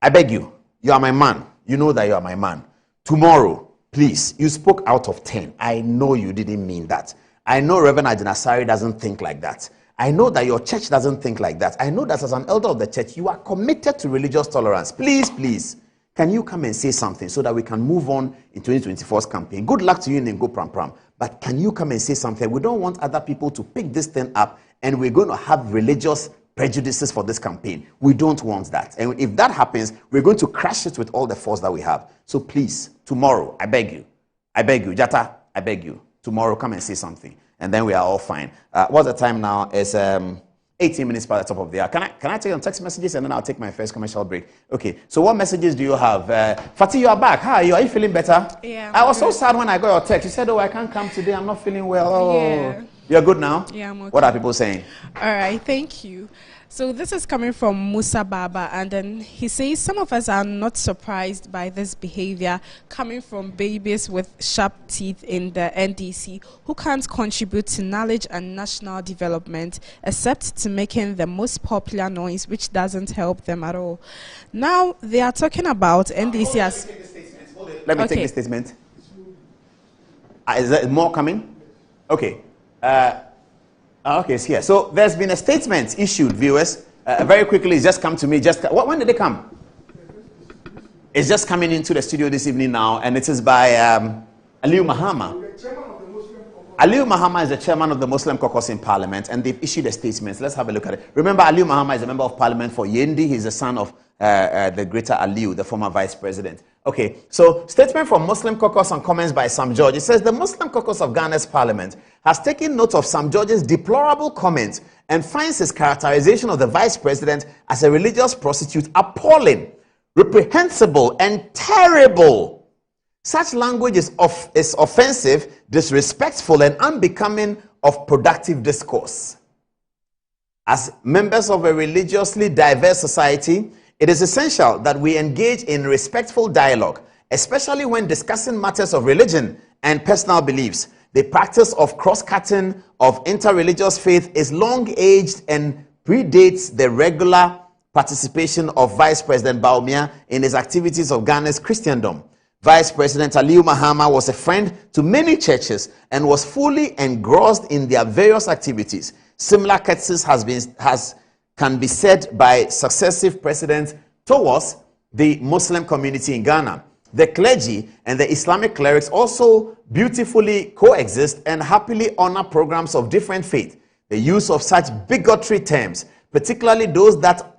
Speaker 1: I beg you, you are my man. You know that you are my man. Tomorrow, please, you spoke out of 10. I know you didn't mean that. I know Reverend Ajinasari doesn't think like that. I know that your church doesn't think like that. I know that as an elder of the church, you are committed to religious tolerance. Please, can you come and say something so that we can move on in 2024's campaign? Good luck to you in Ngo Pram Pram. But can you come and say something? We don't want other people to pick this thing up and we're going to have religious prejudices for this campaign. We don't want that. And if that happens, we're going to crash it with all the force that we have. So please, tomorrow, I beg you, Jata, I beg you, tomorrow come and say something. And then we are all fine. What's the time now? It's 18 minutes by the top of the hour. Can I take on text messages and then I'll take my first commercial break? Okay, so what messages do you have? Fatih, you are back. How are you? Are you feeling better?
Speaker 14: Yeah.
Speaker 1: I was so sad when I got your text. You said, oh, I can't come today. I'm not feeling well. Oh, yeah. You're good now?
Speaker 14: Yeah, I'm okay.
Speaker 1: What are people saying?
Speaker 14: All right, thank you. So this is coming from Musa Baba, and then he says some of us are not surprised by this behavior coming from babies with sharp teeth in the NDC who can't contribute to knowledge and national development except to making the most popular noise, which doesn't help them at all. Now they are talking about NDC as...
Speaker 1: Let me take the statement. Is there more coming? Okay. Okay, it's here. So there's been a statement issued, viewers. Very quickly, it's just come to me. When did they come? It's just coming into the studio this evening now, and it is by Aliyu Mahama. Aliyu Mahama is the chairman of the Muslim caucus in Parliament, and they've issued a statement. Let's have a look at it. Remember, Aliyu Mahama is a member of Parliament for Yendi. He's the son of the greater Aliyu, the former vice president. Okay, so statement from Muslim caucus and comments by Sam George. It says the Muslim caucus of Ghana's Parliament has taken note of Sam George's deplorable comments and finds his characterization of the vice president as a religious prostitute appalling, reprehensible, and terrible. Such language is offensive, disrespectful, and unbecoming of productive discourse. As members of a religiously diverse society, it is essential that we engage in respectful dialogue, especially when discussing matters of religion and personal beliefs. The practice of cross-cutting of interreligious faith is long-aged and predates the regular participation of Vice President Bawumia in his activities of Ghana's Christendom. Vice President Aliyu Mahama was a friend to many churches and was fully engrossed in their various activities. Similar cases can be said by successive presidents towards the Muslim community in Ghana. The clergy and the Islamic clerics also beautifully coexist and happily honor programs of different faith. The use of such bigotry terms, particularly those that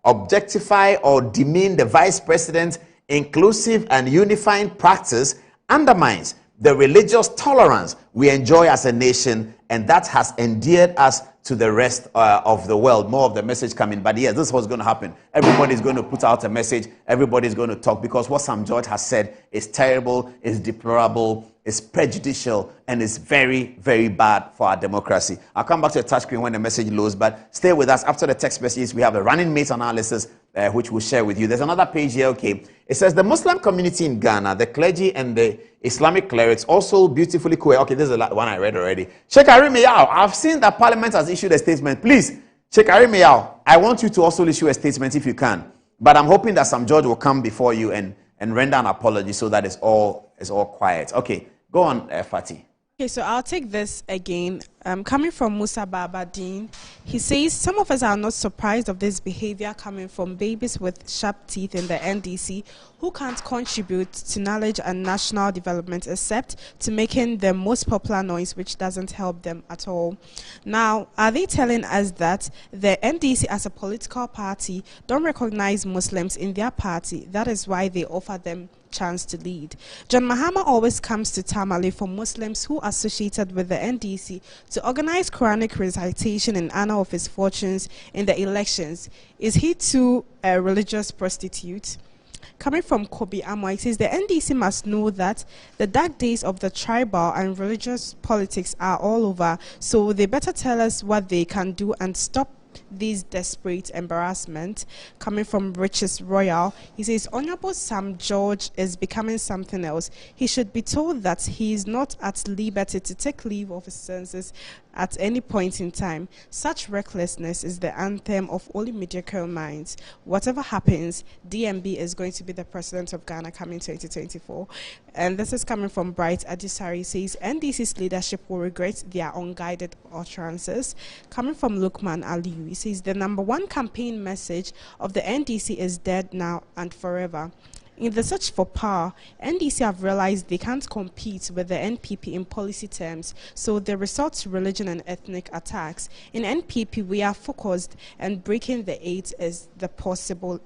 Speaker 1: objectify or demean the vice president's inclusive and unifying practice, undermines the religious tolerance we enjoy as a nation and that has endeared us to the rest of the world. More of the message coming. But yes, this is what's going to happen. Everybody's going to put out a message. Everybody's going to talk, because what Sam George has said is terrible, is deplorable, is prejudicial, and is very, very bad for our democracy. I'll come back to the touchscreen when the message loads, but stay with us. After the text messages, we have a running mate analysis, which we'll share with you. There's another page here, okay. It says, the Muslim community in Ghana, the clergy and the Islamic clerics also beautifully cohere. Okay, this is the one I read already. Sheikh Arimeyao, I've seen that Parliament has issued a statement. Please, Sheikh Arimeyao, I want you to also issue a statement if you can. But I'm hoping that Sam George will come before you and render an apology so that it's all quiet. Okay, go on, Fatih.
Speaker 14: Okay, so I'll take this again. Coming from Musa Baba Dean, he says, some of us are not surprised of this behavior coming from babies with sharp teeth in the NDC who can't contribute to knowledge and national development except to making the most popular noise, which doesn't help them at all. Now, are they telling us that the NDC as a political party don't recognize Muslims in their party? That is why they offer them chance to lead. John Mahama always comes to Tamale for Muslims who are associated with the NDC to organize Quranic recitation in honor of his fortunes in the elections. Is he too a religious prostitute? Coming from Kobe Amo, it says the NDC must know that the dark days of the tribal and religious politics are all over, so they better tell us what they can do and stop these desperate embarrassment. Coming from Riches Royal, he says Honorable Sam George is becoming something else. He should be told that he is not at liberty to take leave of his senses at any point in time. Such recklessness is the anthem of only mediocre minds. Whatever happens, DMB is going to be the president of Ghana coming 2024. And this is coming from Bright Adisari. Says NDC's leadership will regret their unguided utterances. Coming from Lukman Aliyu, he says the #1 campaign message of the NDC is dead now and forever. In the search for power, NDC have realized they can't compete with the NPP in policy terms, so they resort to religion and ethnic attacks. In NPP, we are focused, and breaking the 8 is the possible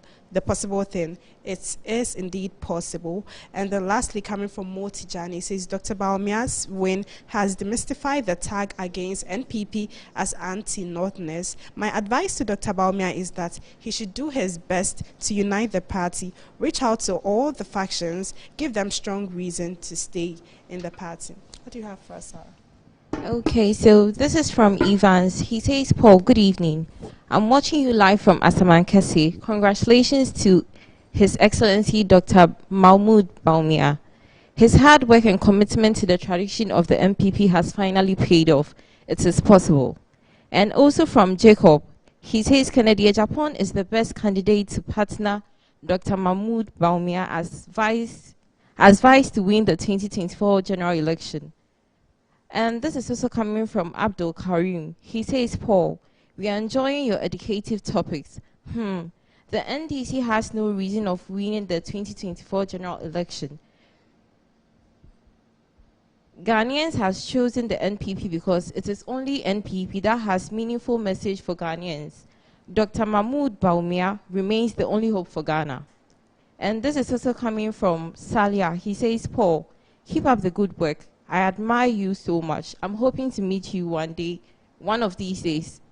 Speaker 14: thing. It is indeed possible. And then lastly, coming from Motijani, says Dr. Bawumia's win has demystified the tag against NPP as anti-Northerners. My advice to Dr. Bawumia is that he should do his best to unite the party, reach out to all the factions, give them strong reason to stay in the party. What do you have for us, Sarah?
Speaker 15: Okay, so this is from Evans. He says, Paul, good evening. I'm watching you live from Asamankese. Congratulations to His Excellency Dr. Mahmoud Bawumia. His hard work and commitment to the tradition of the MPP has finally paid off. It is possible. And also from Jacob, he says Kennedy Japan is the best candidate to partner Dr. Mahmoud Bawumia as vice to win the 2024 general election. And this is also coming from Abdul Karim. He says, Paul, we are enjoying your educative topics. The NDC has no reason of winning the 2024 general election. Ghanaians have chosen the NPP because it is only NPP that has meaningful message for Ghanaians. Dr. Mahmoud Bawumia remains the only hope for Ghana. And this is also coming from Salia. He says, Paul, keep up the good work. I admire you so much. I'm hoping to meet you one day, one of these days.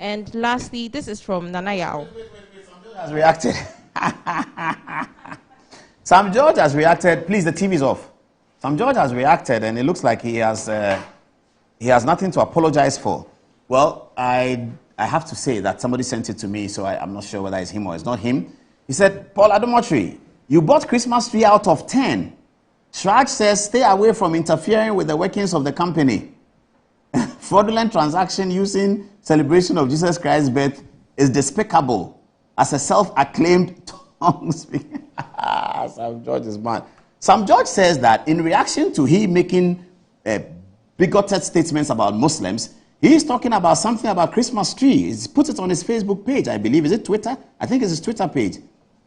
Speaker 15: And lastly, this is from Nana Yao.
Speaker 1: Sam George has reacted. Sam George has reacted. Please, the TV is off. Sam George has reacted, and it looks like he has nothing to apologize for. Well, I have to say that somebody sent it to me, so I'm not sure whether it's him or it's not him. He said, Paul Adomotri, you bought Christmas tree out of 10. Shraj says, stay away from interfering with the workings of the company. Fraudulent transaction using celebration of Jesus Christ's birth is despicable as a self-acclaimed tongue speaker. Sam George is mad. Sam George says that in reaction to him making bigoted statements about Muslims, he is talking about something about Christmas tree. He's put it on his Facebook page, I believe. Is it Twitter? I think it's his Twitter page.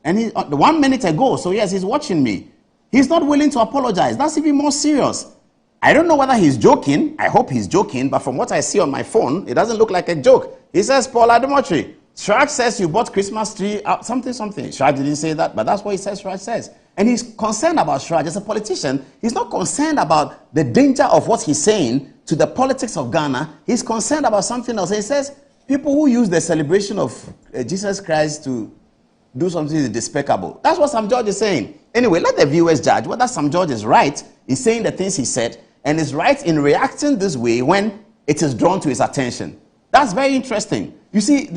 Speaker 1: And he, 1 minute ago, so yes, he's watching me. He's not willing to apologize. That's even more serious. I don't know whether he's joking. I hope he's joking, but from what I see on my phone, it doesn't look like a joke. He says, Paul Adomotri, Shraj says you bought Christmas tree, something. Shraj didn't say that, but that's what he says, Shraj says. And he's concerned about Siraj. As a politician, he's not concerned about the danger of what he's saying to the politics of Ghana. He's concerned about something else. He says people who use the celebration of Jesus Christ to do something despicable. That's what Sam George is saying. Anyway, let the viewers judge whether Sam George is right in saying the things he said and is right in reacting this way when it is drawn to his attention. That's very interesting. You see,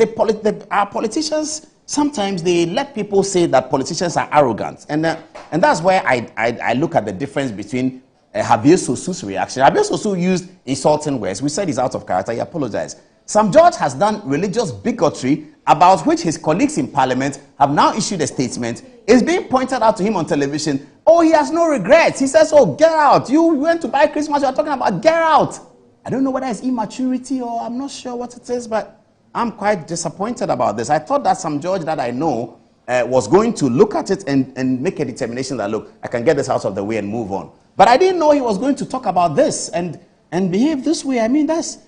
Speaker 1: our politicians, sometimes they let people say that politicians are arrogant. And that's where I look at the difference between Habir Sosu's reaction. Habir Sosu used insulting words. We said he's out of character. He apologized. Sam George has done religious bigotry about which his colleagues in parliament have now issued a statement. It's being pointed out to him on television. Oh, he has no regrets. He says, oh, get out. You went to buy Christmas. You're talking about get out. I don't know whether it's immaturity or I'm not sure what it is, but I'm quite disappointed about this. I thought that Sam George that I know was going to look at it and make a determination that, look, I can get this out of the way and move on. But I didn't know he was going to talk about this and behave this way. I mean, that's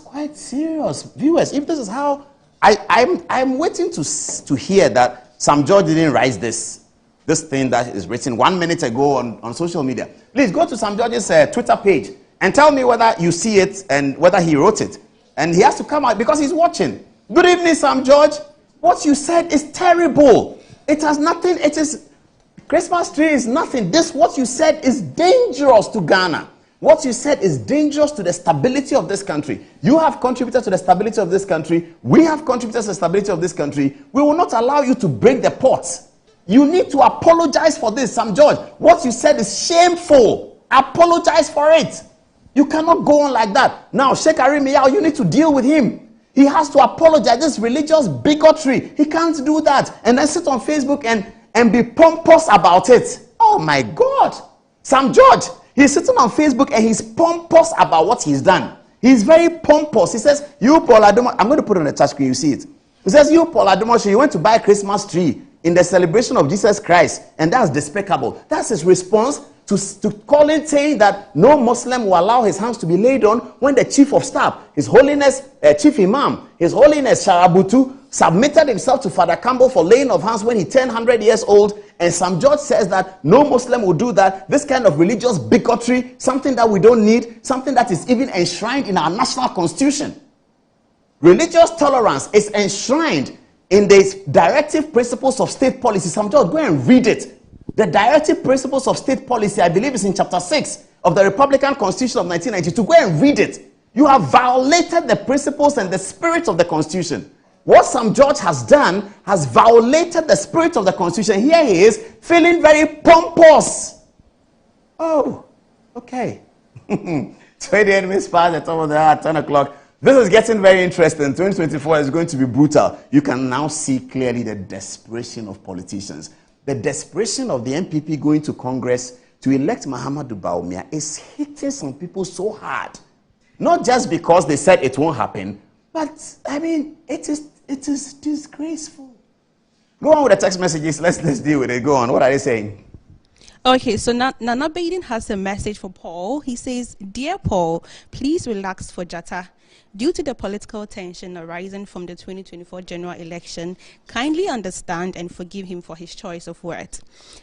Speaker 1: quite serious. Viewers, if this is how... I'm waiting to hear that Sam George didn't write this thing that is written 1 minute ago on social media. Please go to Sam George's Twitter page and tell me whether you see it and whether he wrote it. And he has to come out because he's watching. Good evening, Sam George. What you said is terrible. It has nothing. It is... Christmas tree is nothing. What you said is dangerous to Ghana. What you said is dangerous to the stability of this country. You have contributed to the stability of this country. We have contributed to the stability of this country. We will not allow you to break the pot. You need to apologize for this, Sam George. What you said is shameful. Apologize for it. You cannot go on like that. Now, Sheikh Arimi, you need to deal with him. He has to apologize. This religious bigotry. He can't do that. And then sit on Facebook and be pompous about it. Oh my God. Sam George. He's sitting on Facebook and he's pompous about what he's done. He's very pompous. He says, you, Paul Adomo, I'm going to put it on the touch screen, you see it. He says, you, Paul Adomo, you went to buy a Christmas tree in the celebration of Jesus Christ, and that's despicable. That's his response to calling, saying that no Muslim will allow his hands to be laid on when the chief of staff, His Holiness Chief Imam, His Holiness Sharabutu, submitted himself to Father Campbell for laying of hands when he turned 100 years old. And Sam George says that no Muslim will do that. This kind of religious bigotry, something that we don't need, something that is even enshrined in our national constitution. Religious tolerance is enshrined in the directive principles of state policy. Sam George, go and read it. The directive principles of state policy, I believe, is in chapter 6 of the Republican Constitution of 1992. Go and read it. You have violated the principles and the spirit of the Constitution. What Sam George has done has violated the spirit of the Constitution. Here he is, feeling very pompous. Oh, okay. 28 minutes past the top of the hour, 10 o'clock. This is getting very interesting. 2024 is going to be brutal. You can now see clearly the desperation of politicians. The desperation of the NPP going to Congress to elect Mahamudu Bawumia is hitting some people so hard. Not just because they said it won't happen, but, I mean, it is disgraceful. Go on with the text messages. Let's deal with it. Go on. What are they saying?
Speaker 16: Okay, so Nana Baden has a message for Paul. He says, Dear Paul, please relax for Jatta. Due to the political tension arising from the 2024 general election, kindly understand and forgive him for his choice of words.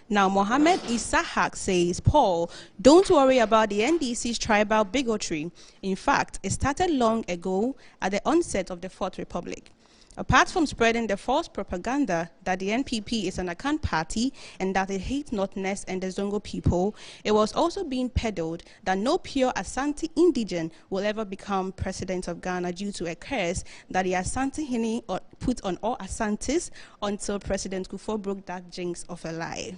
Speaker 16: Now, Mohammed Isahak says, Paul, don't worry about the NDC's tribal bigotry. In fact, it started long ago at the onset of the Fourth Republic. Apart from spreading the false propaganda that the NPP is an Akan party and that it hates Northerners and the Zongo people, it was also being peddled that no pure Asante indigene will ever become president of Ghana due to a curse that the Asante Hene put on all Asantes until President Kufuor broke that jinx of a lie.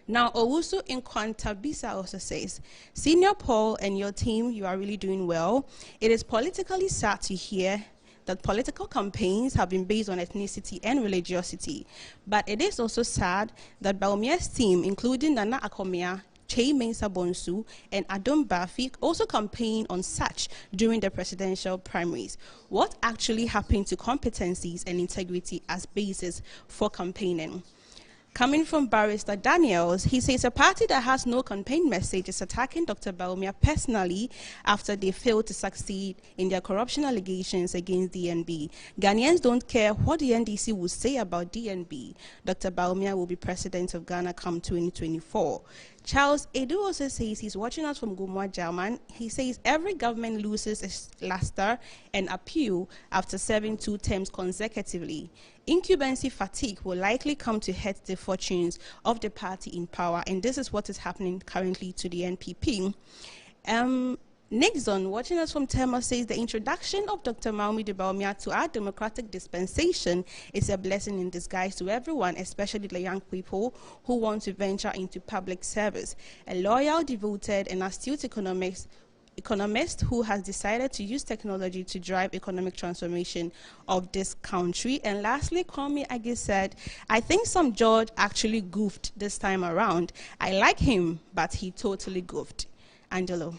Speaker 16: Now, Owusu in Kwantabisa also says, Senior Paul and your team, you are really doing well. It is politically sad to hear that political campaigns have been based on ethnicity and religiosity. But it is also sad that Bawumia's team, including Nana Akomia, Che Mensa Bonsu, and Adom Bafik, also campaigned on such during the presidential primaries. What actually happened to competencies and integrity as basis for campaigning? Coming from Barrister Daniels, he says a party that has no campaign message is attacking Dr. Bawumia personally after they failed to succeed in their corruption allegations against DNB. Ghanaians don't care what the NDC will say about DNB. Dr. Bawumia will be president of Ghana come 2024. Charles Edu also says he's watching us from Gumwa, German. He says every government loses its luster and appeal after serving 2 terms consecutively. Incumbency fatigue will likely come to hurt the fortunes of the party in power, and this is what is happening currently to the NPP. Nixon, watching us from Tema, says the introduction of Dr. Maumudi Bawumia to our democratic dispensation is a blessing in disguise to everyone, especially the young people who want to venture into public service. A loyal, devoted, and astute economist who has decided to use technology to drive economic transformation of this country. And lastly, Kwame Agi said, I think Sam George actually goofed this time around. I like him, but he totally goofed. Angelo.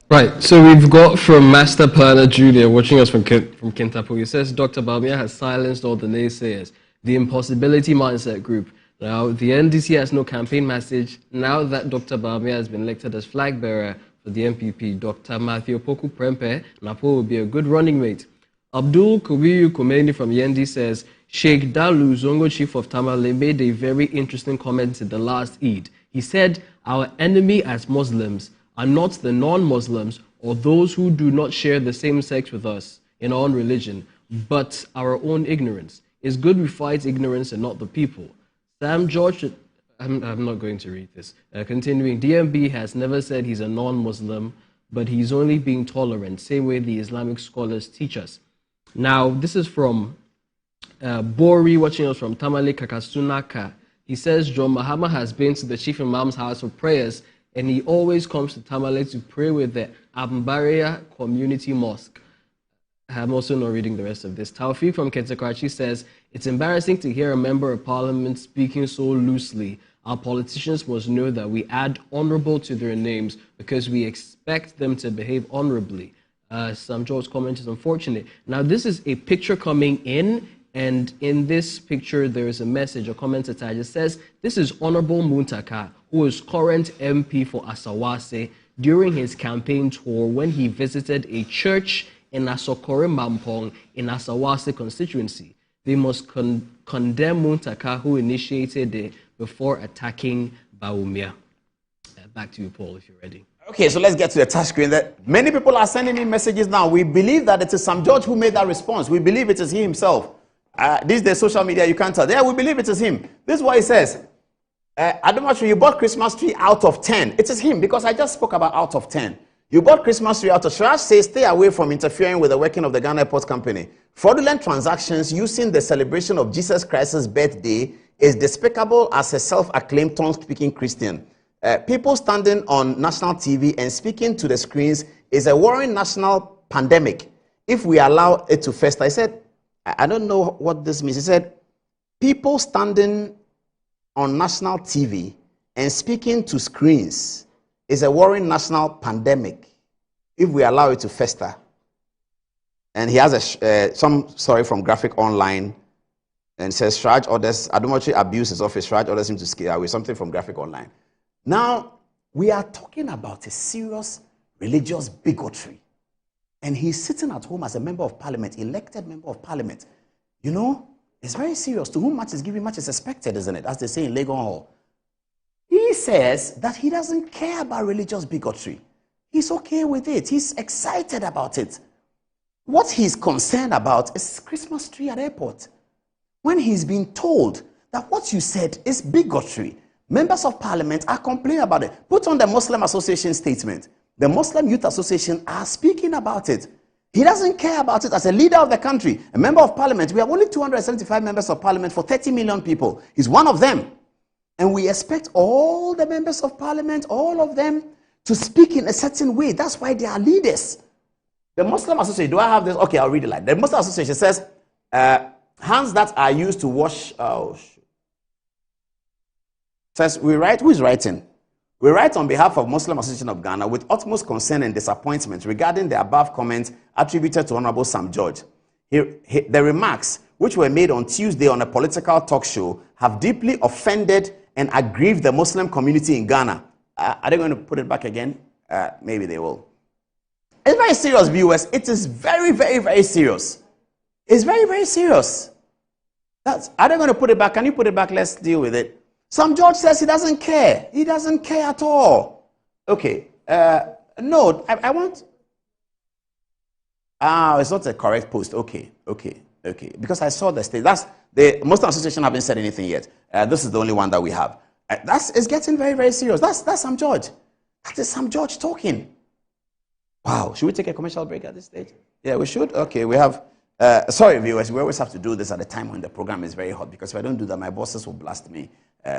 Speaker 17: Right, so we've got from Master Planner Junior watching us from Kintapo. He says Dr. Bawumia has silenced all the naysayers, the impossibility mindset group. Now, the NDC has no campaign message. Now that Dr. Bawumia has been elected as flag bearer for the MPP, Dr. Matthew Poku Prempe Napo will be a good running mate. Abdul Kubiyu Kumeni from Yendi says Sheikh Dalu, Zongo chief of Tamale, made a very interesting comment in the last Eid. He said, our enemy as Muslims are not the non-Muslims or those who do not share the same sex with us in our own religion, but our own ignorance. It's good we fight ignorance and not the people. Sam George, I'm not going to read this. Continuing, DMB has never said he's a non-Muslim, but he's only being tolerant, same way the Islamic scholars teach us. Now, this is from Bori, watching us from Tamale Kakasunaka. He says John Mahama has been to the Chief Imam's house for prayers, and he always comes to Tamale to pray with the Ambaria Community Mosque. I'm also not reading the rest of this. Tawfiq from Kentakrachi says, it's embarrassing to hear a member of parliament speaking so loosely. Our politicians must know that we add honorable to their names because we expect them to behave honorably. Sam George's comment is unfortunate. Now, this is a picture coming in, and in this picture, there is a message, a comment attached. It says, this is Honorable Muntaka, who is current MP for Asawase, during his campaign tour when he visited a church in Asokore Mampong in Asawase constituency. They must condemn Muntaka, who initiated it, before attacking Bawumia. Back to you, Paul, if you're ready.
Speaker 1: Okay, so let's get to the touch screen. Many people are sending me messages now. We believe that it is Sam George who made that response. We believe it is he himself. These days, social media, you can't tell. Yeah, we believe it is him. This is what he says. Adomachu, you bought Christmas tree out of 10. It is him, because I just spoke about out of 10. You bought Christmas tree out of... Shraj says, stay away from interfering with the working of the Ghana Airports Company. Fraudulent transactions using the celebration of Jesus Christ's birthday is despicable as a self-acclaimed tongue-speaking Christian. People standing on national TV and speaking to the screens is a worrying national pandemic. If we allow it to fester, I said, I don't know what this means. He said, people standing on national TV and speaking to screens is a worrying national pandemic if we allow it to fester. And he has some story from Graphic Online and says, Shraj orders, Adomachi abuses office, Shraj orders him to scale away, something from Graphic Online. Now, we are talking about a serious religious bigotry. And he's sitting at home as a member of parliament, elected member of parliament. You know, it's very serious. To whom much is given, much is expected, isn't it? As they say in Legon Hall. He says that he doesn't care about religious bigotry. He's okay with it. He's excited about it. What he's concerned about is Christmas tree at airport. When he's been told that what you said is bigotry, members of parliament are complaining about it. Put on the Muslim Association statement. The Muslim Youth Association are speaking about it. He doesn't care about it as a leader of the country, a member of parliament. We have only 275 members of parliament for 30 million people. He's one of them. And we expect all the members of parliament, all of them, to speak in a certain way. That's why they are leaders. The Muslim Association, do I have this? Okay, I'll read it like the Muslim Association says, hands that are used to wash, says, we write, who is writing? We write on behalf of Muslim Association of Ghana with utmost concern and disappointment regarding the above comments attributed to Honorable Sam George. The remarks, which were made on Tuesday on a political talk show, have deeply offended and aggrieved the Muslim community in Ghana. Are they going to put it back again? Maybe they will. It's very serious, viewers. It is very, very, very serious. It's very, very serious. Are they going to put it back? Can you put it back? Let's deal with it. Sam George says he doesn't care. He doesn't care at all. Okay. No, I want... it's not a correct post. Okay. Because I saw the state. The Muslim Association haven't said anything yet. This is the only one that we have. It's getting very, very serious. That's Sam George. That is Sam George talking. Wow. Should we take a commercial break at this stage? Yeah, we should. Okay, we have... sorry, viewers. We always have to do this at a time when the program is very hot, because if I don't do that, my bosses will blast me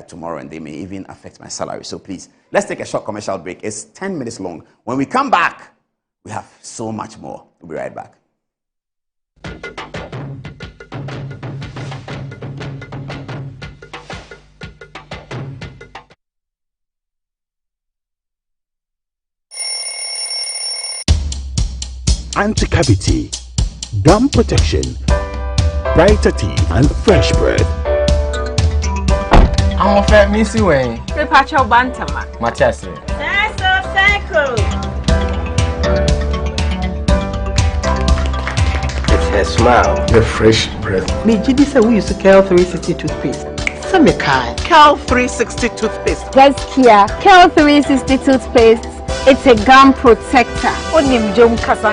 Speaker 1: tomorrow, and they may even affect my salary. So please, let's take a short commercial break. It's 10 minutes long. When we come back, we have so much more. We'll be right back.
Speaker 18: Anti-cavity, gum protection, brighter teeth, and fresh breath.
Speaker 19: I'm a fat missy way.
Speaker 20: Prepare your bantama.
Speaker 19: Matias.
Speaker 20: It's
Speaker 19: her smile.
Speaker 21: The fresh breath.
Speaker 22: Me Gidi say we use Kel 360 toothpaste. Some kind.
Speaker 20: Kel 360 toothpaste.
Speaker 23: Guys, Kia. Kel 360 toothpaste. It's a gum protector.
Speaker 20: Onim jom kasa.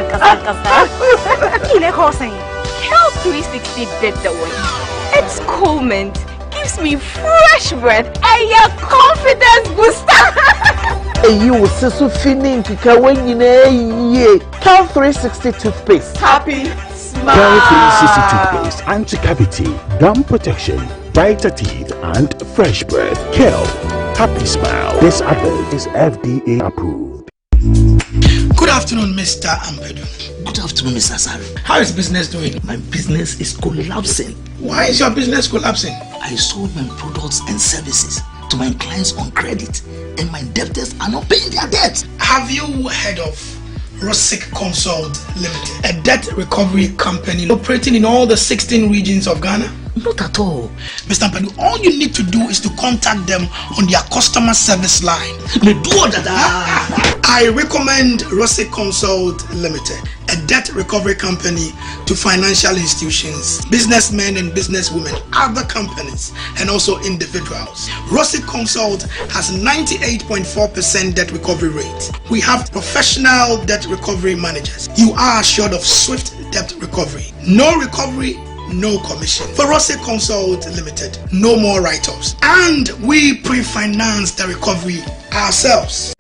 Speaker 20: Ile kosen. Kel 360 did the way. It's cool mint. Gives me fresh breath and your confidence booster.
Speaker 22: You will see so feeling to when you know Kel 360 toothpaste.
Speaker 20: Happy smile.
Speaker 18: Kel 360 toothpaste, anti-cavity, gum protection, brighter teeth, and fresh breath. Kel, happy smile. This advert is FDA approved.
Speaker 24: Good afternoon, Mr. Ampedu.
Speaker 25: Good afternoon, Mr. Sari.
Speaker 24: How is business doing?
Speaker 25: My business is collapsing.
Speaker 24: Why is your business collapsing?
Speaker 25: I sold my products and services to my clients on credit, and my debtors are not paying their debts.
Speaker 24: Have you heard of Rosic Consult Limited, a debt recovery company operating in all the 16 regions of Ghana?
Speaker 25: Not at all.
Speaker 24: Mr. Ampedu, all you need to do is to contact them on their customer service line. I recommend Rosic Consult Limited, a debt recovery company to financial institutions, businessmen and businesswomen, other companies, and also individuals. Rosic Consult has 98.4% debt recovery rate. We have professional debt recovery managers. You are assured of swift debt recovery. No recovery, no commission. For Rosic Consult Limited, no more write-offs. And we pre-finance the recovery ourselves.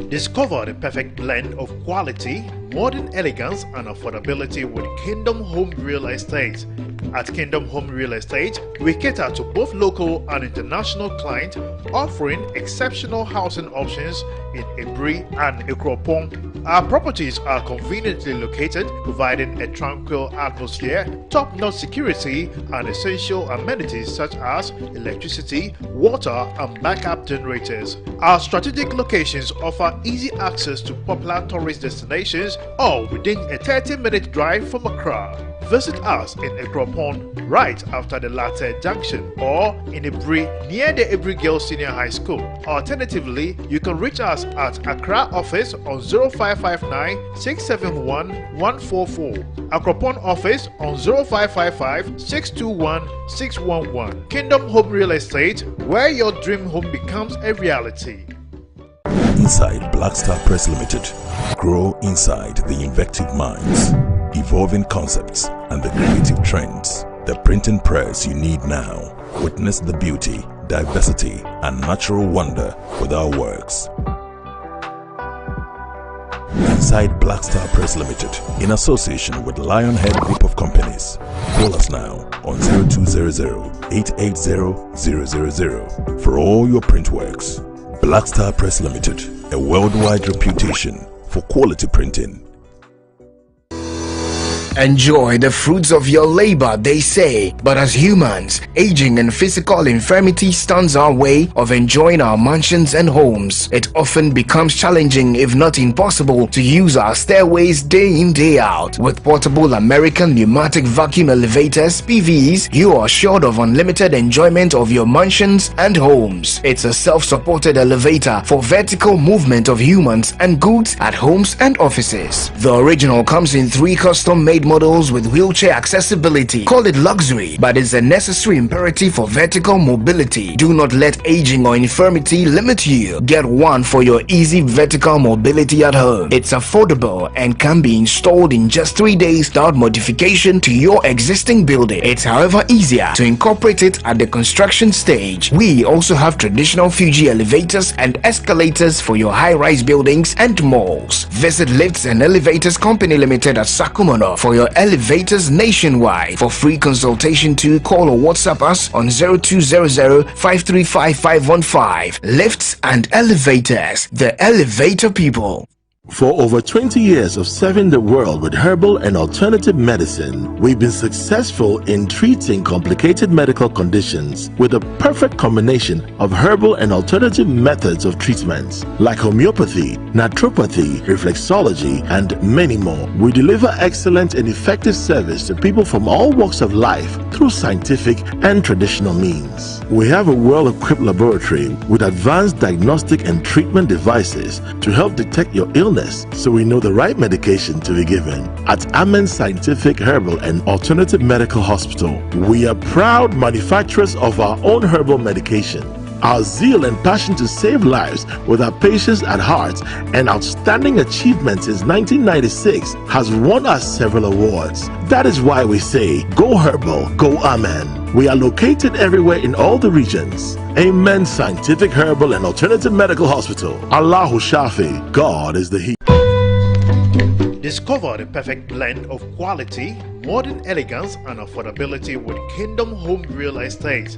Speaker 26: Discover the perfect blend of quality, modern elegance, and affordability with Kingdom Home Real Estate. At Kingdom Home Real Estate, we cater to both local and international clients, offering exceptional housing options in Ebri and Ekropong. Our properties are conveniently located, providing a tranquil atmosphere, top-notch security, and essential amenities such as electricity, water, and backup generators. Our strategic locations offer easy access to popular tourist destinations, all within a 30-minute drive from Accra. Visit us in Ekropon right after the Latte Junction, or in Ebri near the Ebri Girls Senior High School. Alternatively, you can reach us at Accra office on 0559 671 144, Akropon office on 0555 621 611. Kingdom Home Real Estate, where your dream home becomes a reality.
Speaker 18: Inside Black Star Press Limited, grow inside the invective minds, evolving concepts, and the creative trends. The printing press you need now. Witness the beauty, diversity, and natural wonder with our works. Inside Black Star Press Limited, in association with Lionhead Group of Companies. Call us now on 0200-880-000 for all your print works. Black Star Press Limited, a worldwide reputation for quality printing.
Speaker 4: Enjoy the fruits of your labor, they say. But as humans, aging and physical infirmity stands our way of enjoying our mansions and homes. It often becomes challenging, if not impossible, to use our stairways day in, day out. With portable American pneumatic vacuum elevators, PVs, you are assured of unlimited enjoyment of your mansions and homes. It's a self-supported elevator for vertical movement of humans and goods at homes and offices. The original comes in 3 custom-made models with wheelchair accessibility. Call it luxury, but it's a necessary imperative for vertical mobility. Do not let aging or infirmity limit you. Get one for your easy vertical mobility at home. It's affordable and can be installed in just 3 days without modification to your existing building. It's however easier to incorporate it at the construction stage. We also have traditional Fuji elevators and escalators for your high-rise buildings and malls. Visit Lifts and Elevators Company Limited at Sakumono for your elevators nationwide. For free consultation to call or WhatsApp us on 0200-535-515. Lifts and Elevators, the elevator people.
Speaker 6: For over 20 years of serving the world with herbal and alternative medicine, we've been successful in treating complicated medical conditions with a perfect combination of herbal and alternative methods of treatments like homeopathy, naturopathy, reflexology, and many more. We deliver excellent and effective service to people from all walks of life through scientific and traditional means. We have a well-equipped laboratory with advanced diagnostic and treatment devices to help detect your illness, so we know the right medication to be given. At Amen Scientific Herbal and Alternative Medical Hospital, we are proud manufacturers of our own herbal medication. Our zeal and passion to save lives with our patients at heart and outstanding achievements since 1996 has won us several awards. That is why we say, go herbal, go Amen. We are located everywhere in all the regions. Amen Scientific Herbal and Alternative Medical Hospital. Allahu Shafi, God is the He.
Speaker 26: Discover the perfect blend of quality, modern elegance, and affordability with Kingdom Home Real Estate.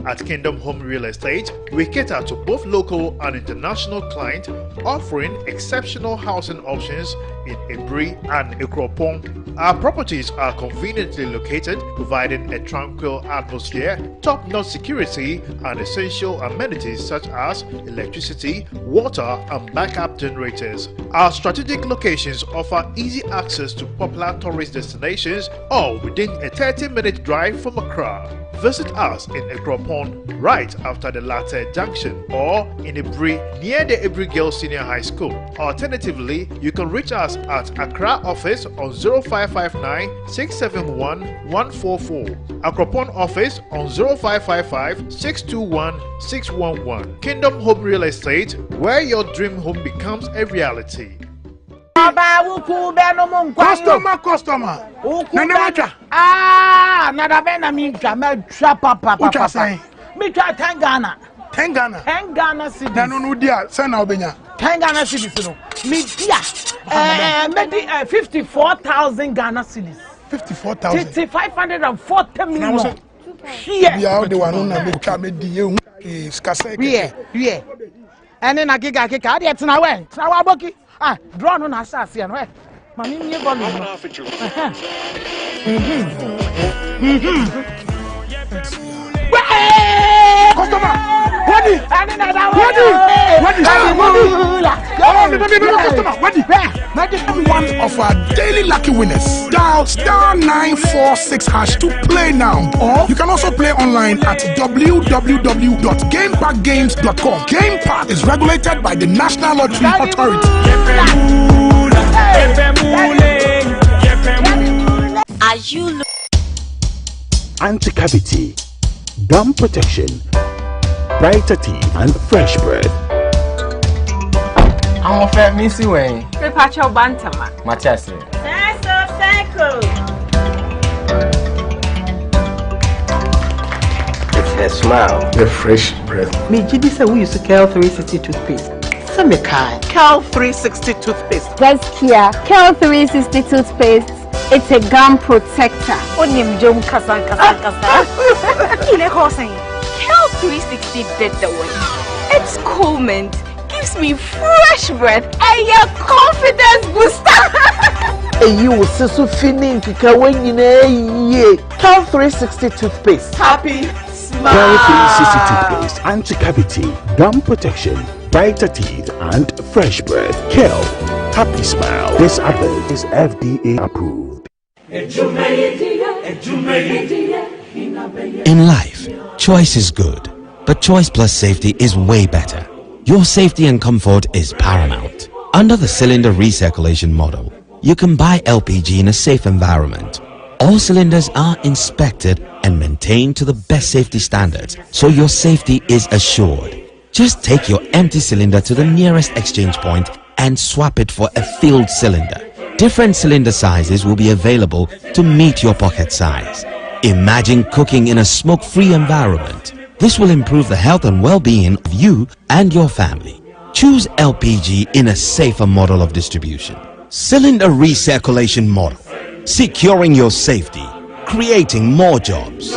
Speaker 26: At Kingdom Home Real Estate, we cater to both local and international clients, offering exceptional housing options in Ebri and Ekropong. Our properties are conveniently located, providing a tranquil atmosphere, top-notch security, and essential amenities such as electricity, water, and backup generators. Our strategic locations offer easy access to popular tourist destinations, all within a 30-minute drive from Accra. Visit us in Ekropon right after the Latte Junction, or in Ebri near the Ebri Girls Senior High School. Alternatively, you can reach us at Accra office on 0559 671 144, Akropon office on 0555 621 611. Kingdom Home Real Estate, where your dream home becomes a reality.
Speaker 24: Customer.
Speaker 22: Nadabena mincha me papa. Me try 10 Ghana.
Speaker 24: 10 Ghana.
Speaker 22: 10 Ghana cedis.
Speaker 24: Nanu no dia, send na obenya.
Speaker 22: 10 Ghana cedis no. Me dia. Maybe 54,000 Ghana cedis.
Speaker 24: 54,000.
Speaker 22: 540 million.
Speaker 24: Here. Yeah, the one na me try me di ehun. Skase.
Speaker 22: Yeah. And then I get it na we. Na wa boki. Draw no na asase no eh. Mami mi volume no.
Speaker 24: Customer. One of our daily lucky winners. Dial *946# to play now. Or you can also play online at www.gamepackgames.com. Game Park is regulated by the National Lottery Authority.
Speaker 7: Are you
Speaker 6: anti-cavity, gum protection, brighter teeth, and fresh breath?
Speaker 8: I'm a fair missy way.
Speaker 7: Prepare your bantama.
Speaker 8: Matias. It's her smile, the fresh breath.
Speaker 22: Me Jidi say we use Kel 360 toothpaste. Some kind. Kel 360 toothpaste.
Speaker 23: Just here, Kel 360 toothpaste. It's a gum protector.
Speaker 20: Kel 360 did the work. It's cool mint. Gives me fresh breath and your confidence booster.
Speaker 22: You so feeling kika when you know Cal 360 toothpaste.
Speaker 7: Happy smile.
Speaker 6: Cal 360 toothpaste, anti-cavity, gum protection, brighter teeth, and fresh breath. Kel, happy smile. This advert is FDA approved.
Speaker 3: In life, choice is good, but choice plus safety is way better. Your safety and comfort is paramount. Under the cylinder recirculation model, you can buy LPG in a safe environment. All cylinders are inspected and maintained to the best safety standards, so your safety is assured. Just take your empty cylinder to the nearest exchange point and swap it for a filled cylinder. Different cylinder sizes will be available to meet your pocket size. Imagine cooking in a smoke-free environment. This will improve the health and well-being of you and your family. Choose LPG in a safer model of distribution. Cylinder recirculation model, securing your safety, creating more jobs.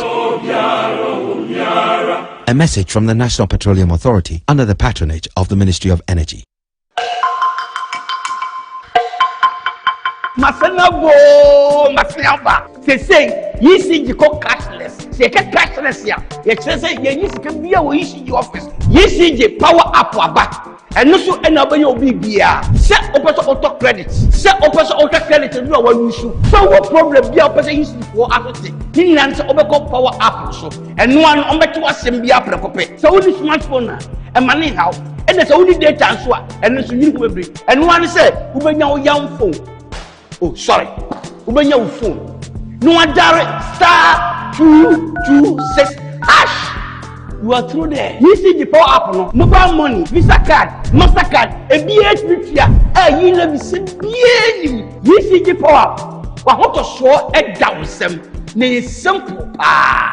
Speaker 3: A message from the National Petroleum Authority under the patronage of the Ministry of Energy.
Speaker 22: Say, you see, you call cashless. Say, cashless, yeah. You say, you can be a wish office. You see, the power up or back. And also, another will be beer. Set up auto credit. Set up auto credit and no one issue. So, what problem be a person using for after he lands over power up. So, and one on to us and be up a copy. So, only smartphone and money how. And there's only data and so and it's you will bring. And one said, who bring your young phone. Oh, sorry. Who bring your phone. No one direct star 226 hash. You are through there. You see the power up no mobile money, Visa card, Mastercard, a BHP here. You let me see BHP. You see the power up. What want to show a down some? Ne simple pa.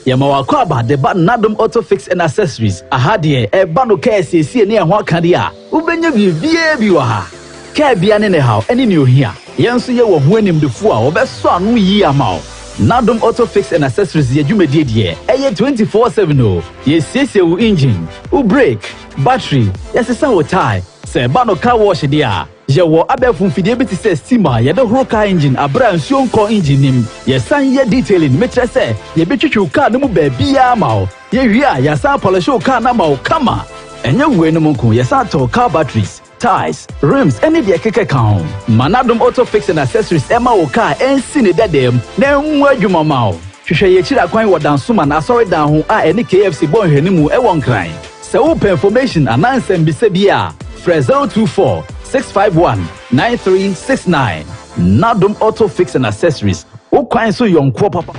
Speaker 9: Yamawa Kwaba, the button Nadum Auto Fix and Accessories. Ahadie, a bano care see near Wakadia. Ubenya Biwaha. Care Bian in the house, any new here. Yansu ye were winning the four, or best son, we ye amount. Nadum Auto Fix and Accessories, ye jume did ye. A 24/7. Ye says you engine, brake, battery, yes, a sour tie. Say bano car wash dia. Je wo abefun fidelity say steamer ye the whole car engine abra nsuon core engine nim ye san ye detailing metre say ye betwetwe car no mu ba bia ma o ye hia ye san polish car na ma o kama enye we no munku ye san to car batteries tires rims any de keke kan Manadum Auto Fix and Accessories ema o car ensi ne dedem na nwu adwuma ma o hwehwe ye chira kwan wodansoma na sorry dan ho a ene KFC bon hwanimu e won kran se wo information anansem bi se bia Fresh 024 651 9369. Nadum Auto Fix and Accessories. O kwan so yon kwo papa.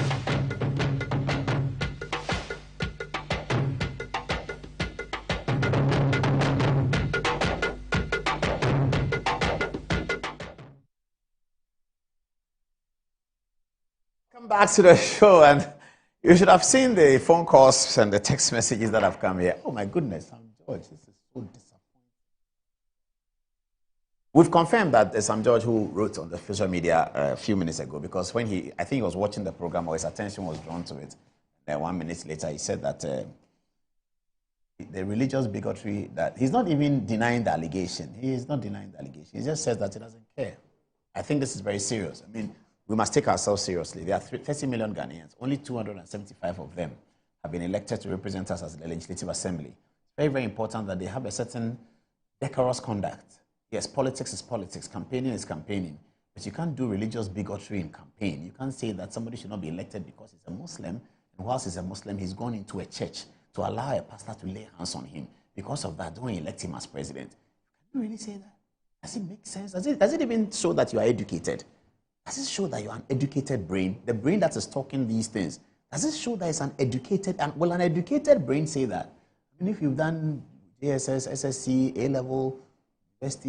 Speaker 1: Come back to the show, and you should have seen the phone calls and the text messages that have come here. Oh my goodness, Sam George, this is so disappointing. We've confirmed that Sam George, who wrote on the social media a few minutes ago, because when I think he was watching the program or his attention was drawn to it, 1 minute later he said that the religious bigotry, that he's not even denying the allegation. He is not denying the allegation. He just says that he doesn't care. I think this is very serious. I mean, we must take ourselves seriously. There are 30 million Ghanaians. Only 275 of them have been elected to represent us as the Legislative Assembly. It's very, very important that they have a certain decorous conduct. Yes, politics is politics, campaigning is campaigning, but you can't do religious bigotry in campaign. You can't say that somebody should not be elected because he's a Muslim, and whilst he's a Muslim, he's gone into a church to allow a pastor to lay hands on him. Because of that, don't elect him as president. Can you really say that? Does it make sense? Does it even show that you are educated? Does it show that you are an educated brain? The brain that is talking these things. Does it show that it's an educated, and will an educated brain say that? I mean, if you've done JSS, SSC, A-level, first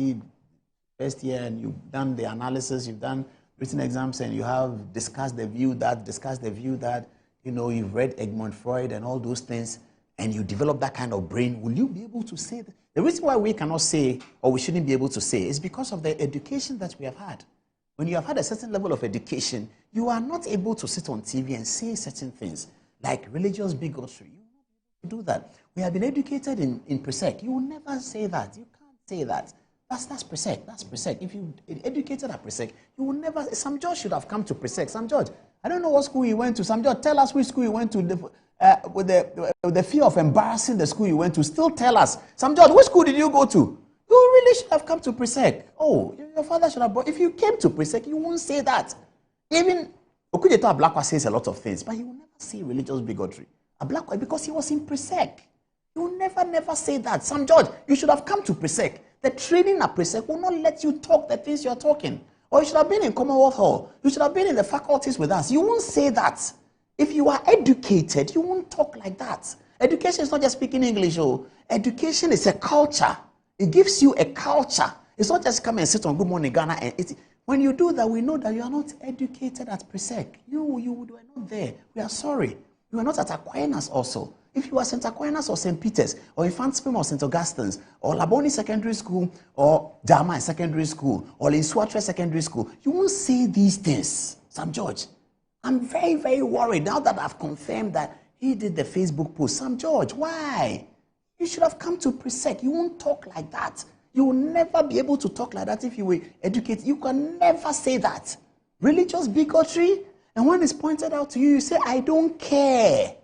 Speaker 1: year, and you've done the analysis, you've done written exams, and you have discussed the view that, you know, you've read Egmont Freud and all those things, and you develop that kind of brain, will you be able to say that? The reason why we cannot say, or we shouldn't be able to say, is because of the education that we have had. When you have had a certain level of education, you are not able to sit on TV and say certain things, like religious bigotry. do that. We have been educated in Presec. You will never say that. You can't say that. That's Presec. That's Presec. If you educated at Presec, you will never. Sam George should have come to Presec. Sam George, I don't know what school he went to. Sam George, tell us which school he went to. With the fear of embarrassing the school you went to, still tell us. Sam George, which school did you go to? You really should have come to Presec. Oh, your father should have brought. If you came to Presec, you won't say that. Even Okujeto Ablakwa says a lot of things, but he will never say religious bigotry. Ablakwa, because he was in Presec. He will never say that. Sam George, you should have come to Presec. The training at Presec will not let you talk the things you're talking. Or you should have been in Commonwealth Hall. You should have been in the faculties with us. You won't say that. If you are educated, you won't talk like that. Education is not just speaking English. Oh. Education is a culture. It gives you a culture. It's not just come and sit on Good Morning Ghana. And when you do that, we know that you are not educated at Presec. You were not there. We are sorry. You are not at Aquinas also. If you are St. Aquinas or St. Peter's or Infantsfilm or St. Augustine's or Laboni Secondary School or Dama Secondary School or Linsuatre Secondary School, you won't say these things. Sam George, I'm very, very worried now that I've confirmed that he did the Facebook post. Sam George, why? You should have come to Presec. You won't talk like that. You will never be able to talk like that if you were educated. You can never say that. Religious bigotry, and when it's pointed out to you, you say, I don't care.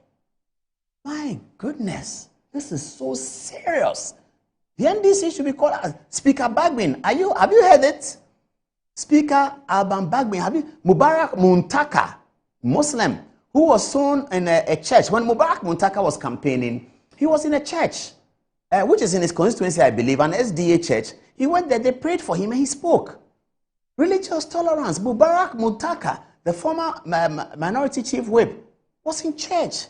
Speaker 1: My goodness, this is so serious. The NDC should be called Speaker Bagbin. Have you heard it? Speaker Alban Bagbin. Mubarak Muntaka, Muslim, who was sown in a church. When Mubarak Muntaka was campaigning, he was in a church, which is in his constituency, I believe, an SDA church. He went there, they prayed for him, and he spoke. Religious tolerance. Mubarak Muntaka, the former minority chief whip, was in church.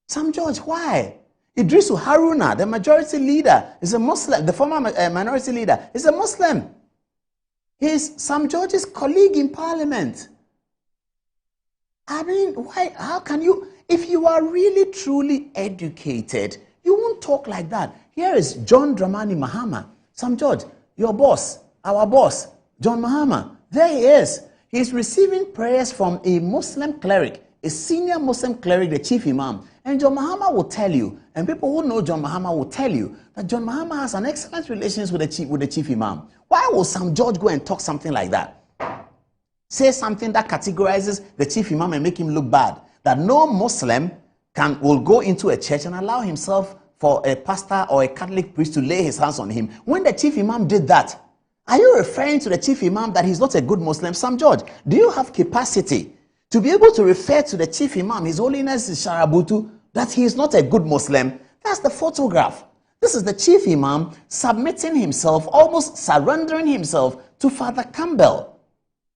Speaker 1: Sam George, why? Idrisu Haruna, the majority leader, is a Muslim. The former minority leader is a Muslim. He's Sam George's colleague in parliament. I mean, why? How can you? If you are really, truly educated, you won't talk like that. Here is John Dramani Mahama. Sam George, your boss, our boss, John Mahama. There he is. He's receiving prayers from a Muslim cleric, a senior Muslim cleric, the chief imam. And John Mahama will tell you, and people who know John Mahama will tell you, that John Mahama has an excellent relations with the chief imam. Why will Sam George go and talk something like that? Say something that categorizes the chief imam and make him look bad. That no Muslim will go into a church and allow himself for a pastor or a Catholic priest to lay his hands on him. When the chief imam did that, are you referring to the chief imam that he's not a good Muslim? Sam George, do you have capacity to be able to refer to the chief imam, His Holiness Sharabutu, that he is not a good Muslim? That's the photograph. This is the chief imam submitting himself, almost surrendering himself to Father Campbell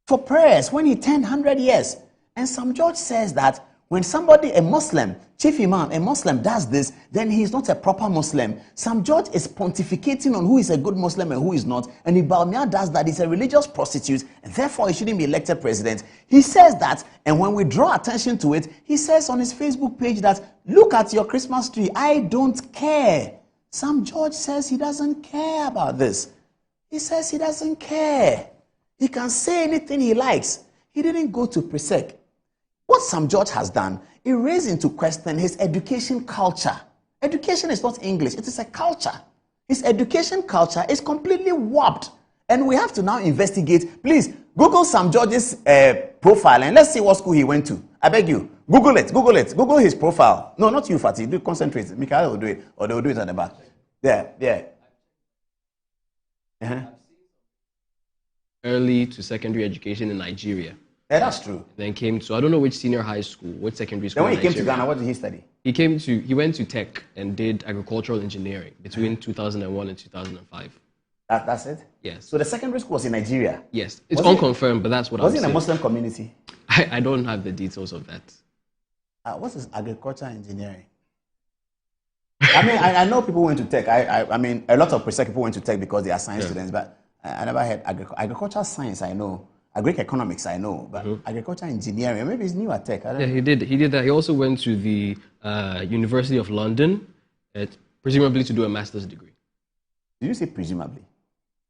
Speaker 1: for prayers when he turned 100 years. And Sam George says that when somebody, a Muslim, chief imam, a Muslim does this, then he is not a proper Muslim. Sam George is pontificating on who is a good Muslim and who is not. And if Bawumia does that, he's a religious prostitute, and therefore he shouldn't be elected president. He says that, and when we draw attention to it, he says on his Facebook page that, look at your Christmas tree, I don't care. Sam George says he doesn't care about this. He says he doesn't care. He can say anything he likes. He didn't go to Presec. What Sam George has done, it raised into question his education culture. Education is not English, it is a culture. His education culture is completely warped. And we have to now investigate. Please, Google Sam George's profile and let's see what school he went to. I beg you, Google it. Google his profile. No, not you, Fatih. Do concentrate. Mikael will do it, or they will do it at the back. There.
Speaker 17: Early to secondary education in Nigeria.
Speaker 1: Yeah, that's true.
Speaker 17: Then came to, I don't know which senior high school, which secondary school.
Speaker 1: Then when he came to Ghana, what did he study?
Speaker 17: He went to Tech and did agricultural engineering between 2001 and 2005.
Speaker 1: That's it?
Speaker 17: Yes.
Speaker 1: So the secondary school was in Nigeria?
Speaker 17: Yes. It's unconfirmed, but that's what I'm saying.
Speaker 1: Was it in a Muslim community?
Speaker 17: I don't have the details of that.
Speaker 1: What is agricultural engineering? I mean, I know people went to Tech. I mean, a lot of Presec people went to Tech because they are science students, but I never had agricultural science, I know. Greek economics, I know, but agriculture engineering, maybe it's new at Tech. I don't know.
Speaker 17: He did that. He also went to the University of London, presumably to do a master's degree.
Speaker 1: Did you say presumably?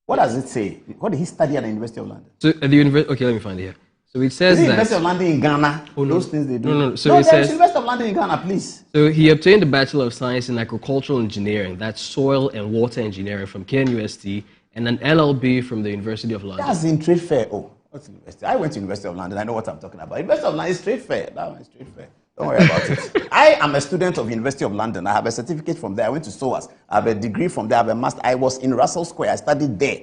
Speaker 1: What does it say? What did he study at the University of London?
Speaker 17: So at the university, okay, let me find it here. So it says that
Speaker 1: University of London in Ghana.
Speaker 17: Oh, no.
Speaker 1: Those things they do.
Speaker 17: No. So
Speaker 1: no,
Speaker 17: it says
Speaker 1: University of London in Ghana, please.
Speaker 17: So he obtained a Bachelor of Science in Agricultural Engineering, that's Soil and Water Engineering from KNUST, and an LLB from the University of London.
Speaker 1: That's in trade fair. Oh, what's university? I went to University of London. I know what I'm talking about. University of London is trade fair. That one is trade fair. Don't worry about it. I am a student of University of London. I have a certificate from there. I went to SOAS. I have a degree from there. I have a master. I was in Russell Square. I studied there.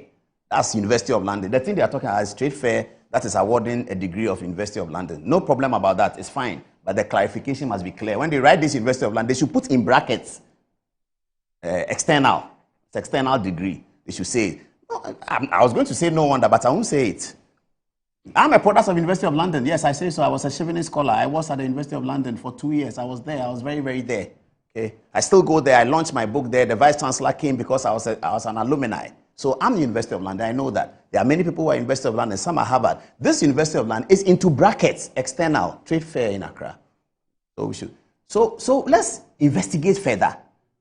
Speaker 1: That's University of London. The thing they are talking about is trade fair. That is awarding a degree of University of London. No problem about that. It's fine. But the clarification must be clear. When they write this University of London, they should put in brackets external. It's external degree. They should say. No, I was going to say no wonder, but I won't say it. I'm a product of University of London. Yes, I say so. I was a Chevening scholar. I was at the University of London for 2 years. I was there. I was very, very there. Okay. I still go there. I launched my book there. The Vice Chancellor came because I was an alumni. So I'm the University of London. I know that. There are many people who are University of London. Some are Harvard. This University of London is into brackets, external, trade fair in Accra. So we should. So let's investigate further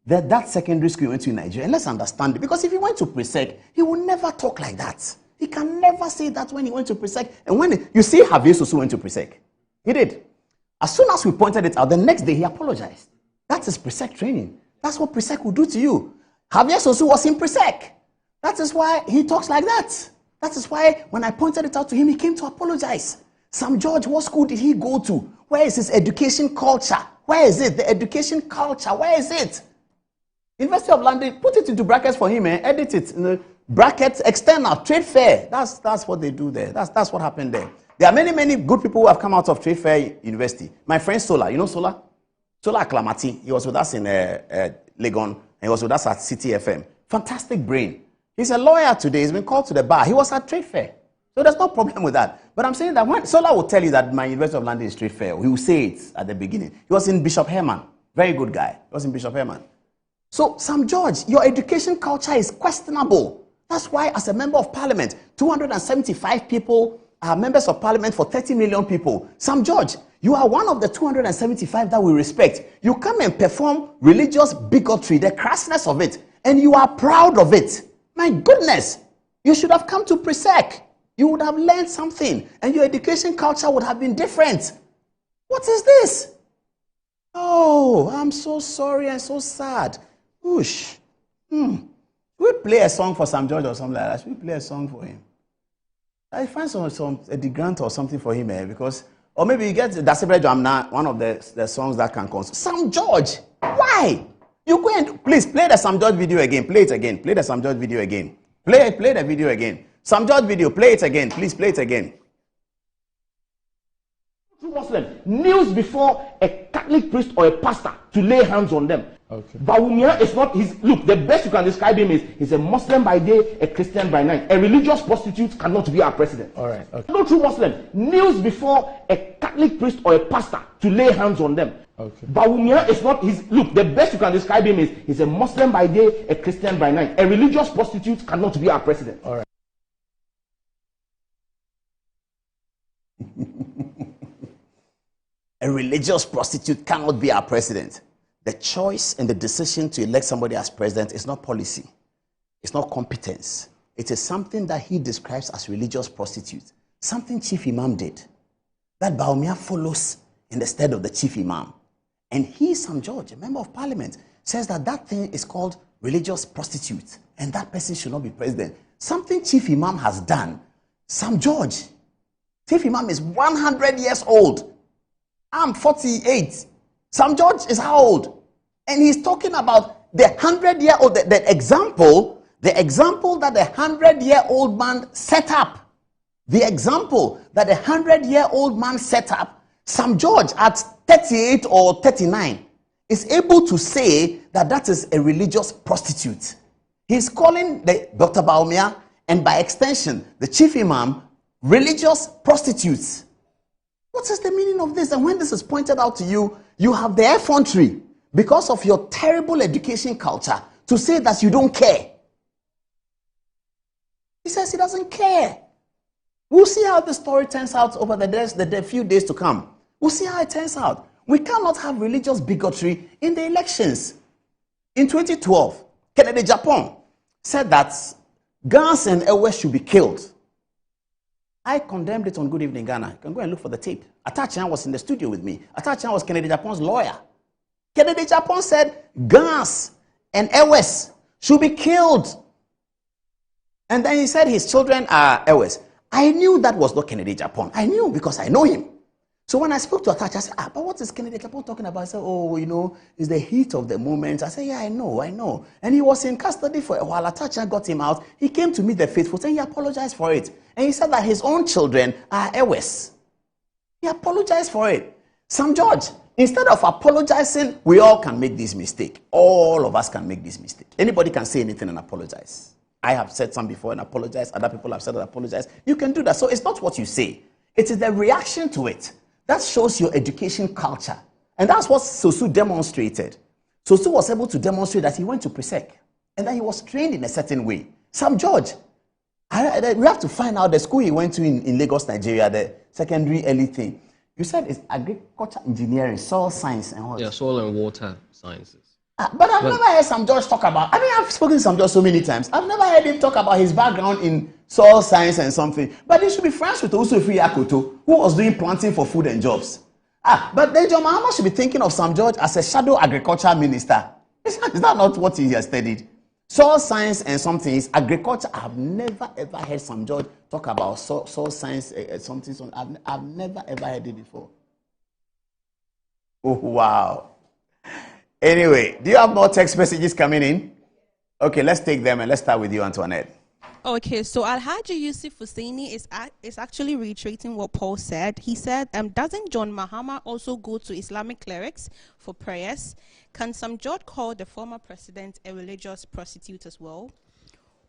Speaker 1: that secondary school he went to in Nigeria, and let's understand it. Because if he went to Presec, he would never talk like that. He can never say that when he went to Presec. And when you see Javier Sosu went to Presec, he did. As soon as we pointed it out, the next day he apologized. That is Presec training. That's what Presec will do to you. Javier Sosu was in Presec. That is why he talks like that. That is why when I pointed it out to him, he came to apologize. Sam George, what school did he go to? Where is his education culture? Where is it? The education culture, where is it? University of London, put it into brackets for him, edit it. Brackets, external, trade fair. That's what they do there. That's what happened there. There are many, many good people who have come out of Trade Fair University. My friend Sola, you know Sola? Sola Aklamati. He was with us in Legon, and he was with us at City FM. Fantastic brain. He's a lawyer today. He's been called to the bar. He was at Trade Fair. So there's no problem with that. But I'm saying that when Sola will tell you that my University of London is Trade Fair, he will say it at the beginning. He was in Bishop Herman. Very good guy. He was in Bishop Herman. So, Sam George, your education culture is questionable. That's why, as a member of parliament, 275 people are members of parliament for 30 million people. Sam George, you are one of the 275 that we respect. You come and perform religious bigotry, the crassness of it, and you are proud of it. My goodness, you should have come to Presec. You would have learned something, and your education culture would have been different. What is this? Oh, I'm so sorry and so sad. Whoosh. We play a song for Sam George or something like that. Should we play a song for him? I find a grant or something for him, because, or maybe you get Dasebre Jamna, one of the songs that can console. Sam George, why? You go and please play the Sam George video again. Play it again. Play the Sam George video again. Play the video again. Sam George video, play it again. Please play it again.
Speaker 13: Muslim kneels before a Catholic priest or a pastor to lay hands on them. Okay. Bawumia is not his. Look, the best you can describe him is he's a Muslim by day, a Christian by night. A religious prostitute cannot be our president. All right. Okay. No true Muslim kneels before a Catholic priest or a pastor to lay hands on them. Okay. Bawumia is not his. Look, the best you can describe him is he's a Muslim by day, a Christian by night. A religious prostitute cannot be our president. All right.
Speaker 1: A religious prostitute cannot be our president. The choice and the decision to elect somebody as president is not policy. It's not competence. It is something that he describes as religious prostitute. Something Chief Imam did. That Bawumia follows in the stead of the Chief Imam. And he, Sam George, a member of parliament, says that thing is called religious prostitute. And that person should not be president. Something Chief Imam has done. Sam George. Chief Imam is 100 years old. I'm 48. Sam George is how old? And he's talking about the 100-year-old, the example that the 100-year-old man set up. The example that the 100-year-old man set up. Sam George at 38 or 39 is able to say that is a religious prostitute. He's calling Dr. Bawumia, and by extension, the Chief Imam, religious prostitutes. What is the meaning of this? And when this is pointed out to you, you have the effrontery, because of your terrible education culture, to say that you don't care. He says he doesn't care. We'll see how the story turns out over the few days to come. We'll see how it turns out. We cannot have religious bigotry in the elections. In 2012, Kennedy Japan said that Gans and Ewe should be killed. I condemned it on Good Evening Ghana. You can go and look for the tape. Atachan was in the studio with me. Atachan was Kennedy Japon's lawyer. Kennedy Japan said Gans and Ewes should be killed. And then he said his children are Ewes. I knew that was not Kennedy Japan. I knew because I know him. So when I spoke to Atachan, I said, but what is Kennedy Japan talking about? I said, it's the heat of the moment. I said, yeah, I know. And he was in custody for a while. Atachan got him out. He came to meet the faithful and he apologized for it. And he said that his own children are Ewes. He apologized for it. Sam George, instead of apologizing, we all can make this mistake. All of us can make this mistake. Anybody can say anything and apologize. I have said some before and apologize. Other people have said and apologize. You can do that. So it's not what you say. It is the reaction to it. That shows your education culture. And that's what Sosu demonstrated. Sosu was able to demonstrate that he went to Presec and that he was trained in a certain way. Sam George, we have to find out the school he went to in Lagos, Nigeria, the secondary early thing. You said it's agriculture engineering, soil science, and what?
Speaker 17: Yeah, soil and water sciences.
Speaker 1: But I've never heard Sam George talk about, I've spoken to Sam George so many times. I've never heard him talk about his background in soil science and something. But he should be friends with Osofri Akoto, who was doing planting for food and jobs. But then John Mahama should be thinking of Sam George as a shadow agriculture minister. Is that not what he has studied? Soil science and something is agriculture. I've never ever heard Sam George talk about soil science something. I've never ever heard it before. Oh, wow. Anyway, do you have more text messages coming in? Okay, let's take them and let's start with you, Antoinette.
Speaker 16: Okay, so Alhaji Yusuf Husseini is actually reiterating what Paul said. He said, doesn't John Mahama also go to Islamic clerics for prayers? Can Sam George call the former president a religious prostitute as well?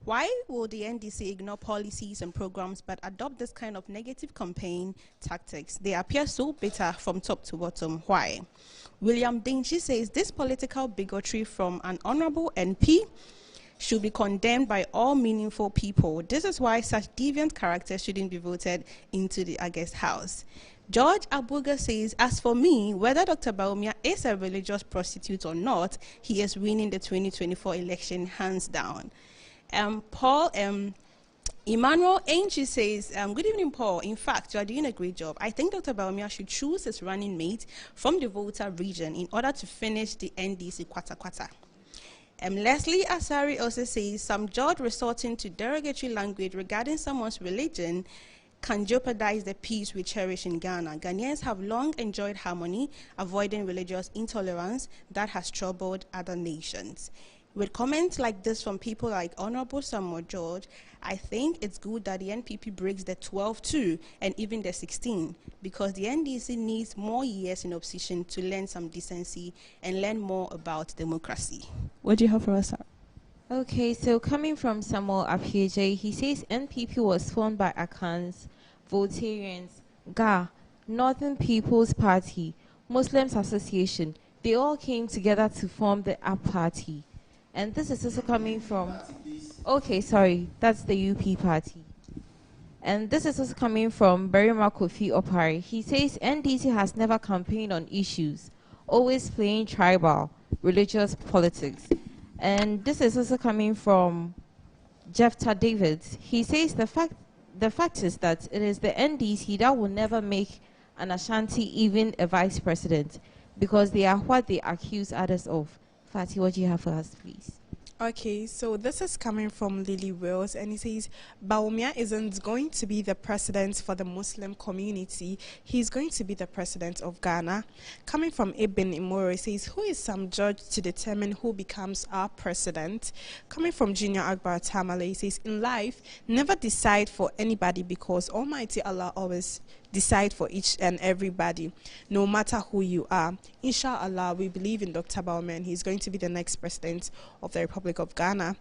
Speaker 16: Why will the NDC ignore policies and programs but adopt this kind of negative campaign tactics? They appear so bitter from top to bottom. Why? William Dinchi says this political bigotry from an honorable NP should be condemned by all meaningful people. This is why such deviant characters shouldn't be voted into the August House. George Abuga says, as for me, whether Dr. Bawumia is a religious prostitute or not, he is winning the 2024 election hands down. Paul Emmanuel Angie says, good evening, Paul. In fact, you are doing a great job. I think Dr. Bawumia should choose his running mate from the Volta region in order to finish the NDC kwata. Leslie Asari also says, Sam George resorting to derogatory language regarding someone's religion can jeopardize the peace we cherish in Ghana. Ghanaians have long enjoyed harmony, avoiding religious intolerance that has troubled other nations. With comments like this from people like Honorable Samuel George, I think it's good that the NPP breaks the 12-2 and even the 16, because the NDC needs more years in opposition to learn some decency and learn more about democracy. What do you have for us, sir?
Speaker 15: Okay, so coming from Samuel Apieje, he says NPP was formed by Akans, Voltarians, GA, Northern People's Party, Muslims Association. They all came together to form the AP Party. And this is also coming from, okay, sorry, that's the UP party. And this is also coming from Berima Kofi Opari. He says NDC has never campaigned on issues, always playing tribal, religious politics. And this is also coming from Jefta Davids. He says the fact is that it is the NDC that will never make an Ashanti even a vice president, because they are what they accuse others of. Fatih, what do you have for us, please?
Speaker 14: Okay, so this is coming from Lily Wills, and he says, Bawumia isn't going to be the president for the Muslim community. He's going to be the president of Ghana. Coming from Ibn Imoro, says, who is Sam George to determine who becomes our president? Coming from Junior Akbar Tamale, says, in life, never decide for anybody, because Almighty Allah always decide for each and everybody, no matter who you are. Inshallah, we believe in Dr. Bawumia, and he's going to be the next president of the Republic of Ghana.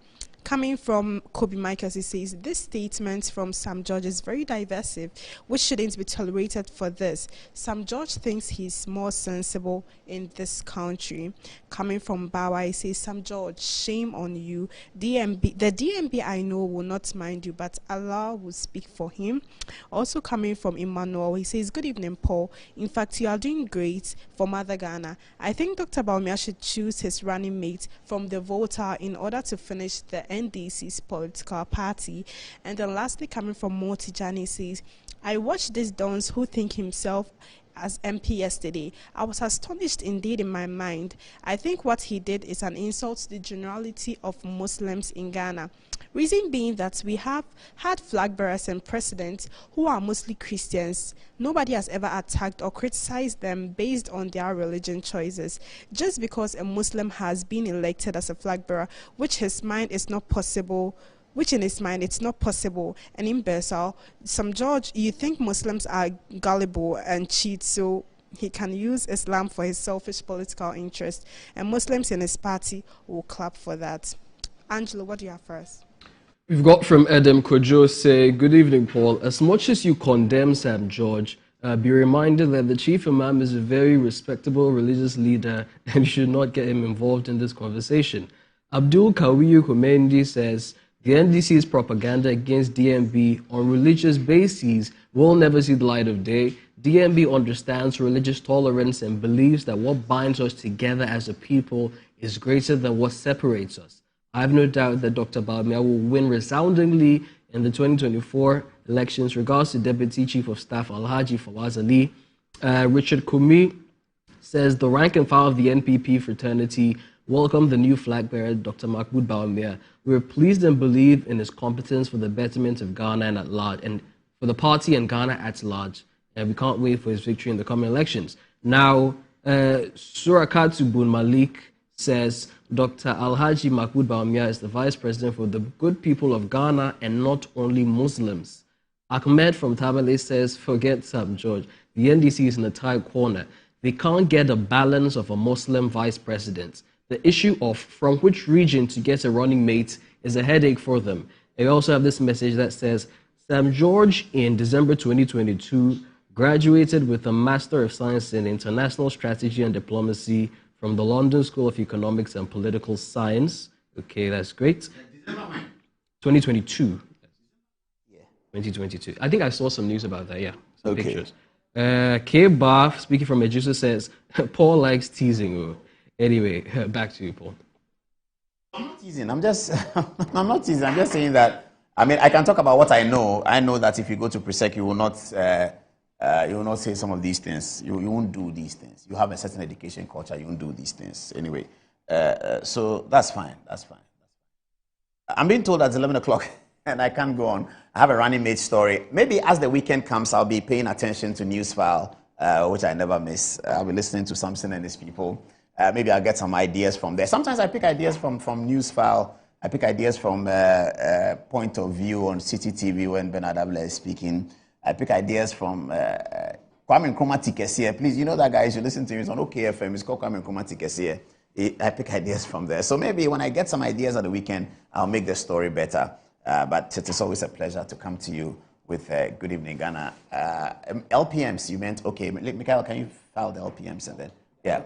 Speaker 14: Coming from Kobe Michaels, he says, this statement from Sam George is very divisive, which shouldn't be tolerated for this. Sam George thinks he's more sensible in this country. Coming from Bawa, he says, Sam George, shame on you. The DMB I know will not mind you, but Allah will speak for him. Also coming from Emmanuel, he says, good evening, Paul. In fact, you are doing great for Mother Ghana. I think Dr. Bawumia should choose his running mate from the Volta in order to finish the NDC's political party. And then lastly, coming from Motijani says, I watched these dons who think himself as MP yesterday. I was astonished indeed in my mind. I think what he did is an insult to the generality of Muslims in Ghana. Reason being that we have had flag bearers and presidents who are mostly Christians. Nobody has ever attacked or criticized them based on their religion choices. Just because a Muslim has been elected as a flag bearer, which in his mind it's not possible, and imbecile. Some George, you think Muslims are gullible and cheat, so he can use Islam for his selfish political interest, and Muslims in his party will clap for that. Angelo, what do you have first?
Speaker 17: We've got from Adam Kojo say, good evening, Paul. As much as you condemn Sam George, be reminded that the chief imam is a very respectable religious leader and you should not get him involved in this conversation. Abdul Kawiyu Kumendi says, the NDC's propaganda against DMB on religious bases will never see the light of day. DMB understands religious tolerance and believes that what binds us together as a people is greater than what separates us. I have no doubt that Dr. Bawumia will win resoundingly in the 2024 elections. Regards to Deputy Chief of Staff Alhaji Fawaz Ali, Richard Kumi says the rank and file of the NPP fraternity welcome the new flag bearer, Dr. Mahmoud Bawumia. We are pleased and believe in his competence for the betterment of Ghana and at large, and for the party and Ghana at large. And we can't wait for his victory in the coming elections. Now, Surakatu Bun Malik says Dr. Alhaji Mahmoud Bawumia is the vice president for the good people of Ghana and not only Muslims. Ahmed from Tamale says, forget Sam George. The NDC is in a tight corner. They can't get a balance of a Muslim vice president. The issue of from which region to get a running mate is a headache for them. They also have this message that says, Sam George in December 2022 graduated with a Master of Science in International Strategy and Diplomacy from the London School of Economics and Political Science. Okay, that's great. 2022. Yeah. 2022. I think I saw some news about that, yeah. Some pictures. K. Bar, speaking from Ejusa, says, Paul likes teasing. Anyway, back to you, Paul.
Speaker 1: I'm not teasing. I'm not teasing. I'm just saying that, I mean, I can talk about what I know. I know that if you go to Presec, you will not say some of these things. You won't do these things. You have a certain education culture. You won't do these things. Anyway, so that's fine. That's fine. I'm being told that it's 11 o'clock and I can't go on. I have a running mate story. Maybe as the weekend comes, I'll be paying attention to Newsfile, which I never miss. I'll be listening to Samson and his people. Maybe I'll get some ideas from there. Sometimes I pick ideas from Newsfile. I pick ideas from Point of View on City TV when Bernard Abla is speaking. I pick ideas from Kwame Nkrumah Tikesiye. Please, you know that guy, you should listen to him. It's on OKFM. It's called Kwame Nkrumah Tikesiye. I pick ideas from there. So maybe when I get some ideas at the weekend, I'll make the story better. But it is always a pleasure to come to you with Good Evening Ghana. LPMs, you meant, okay. Mikhail, can you file the LPMs and then? Yeah.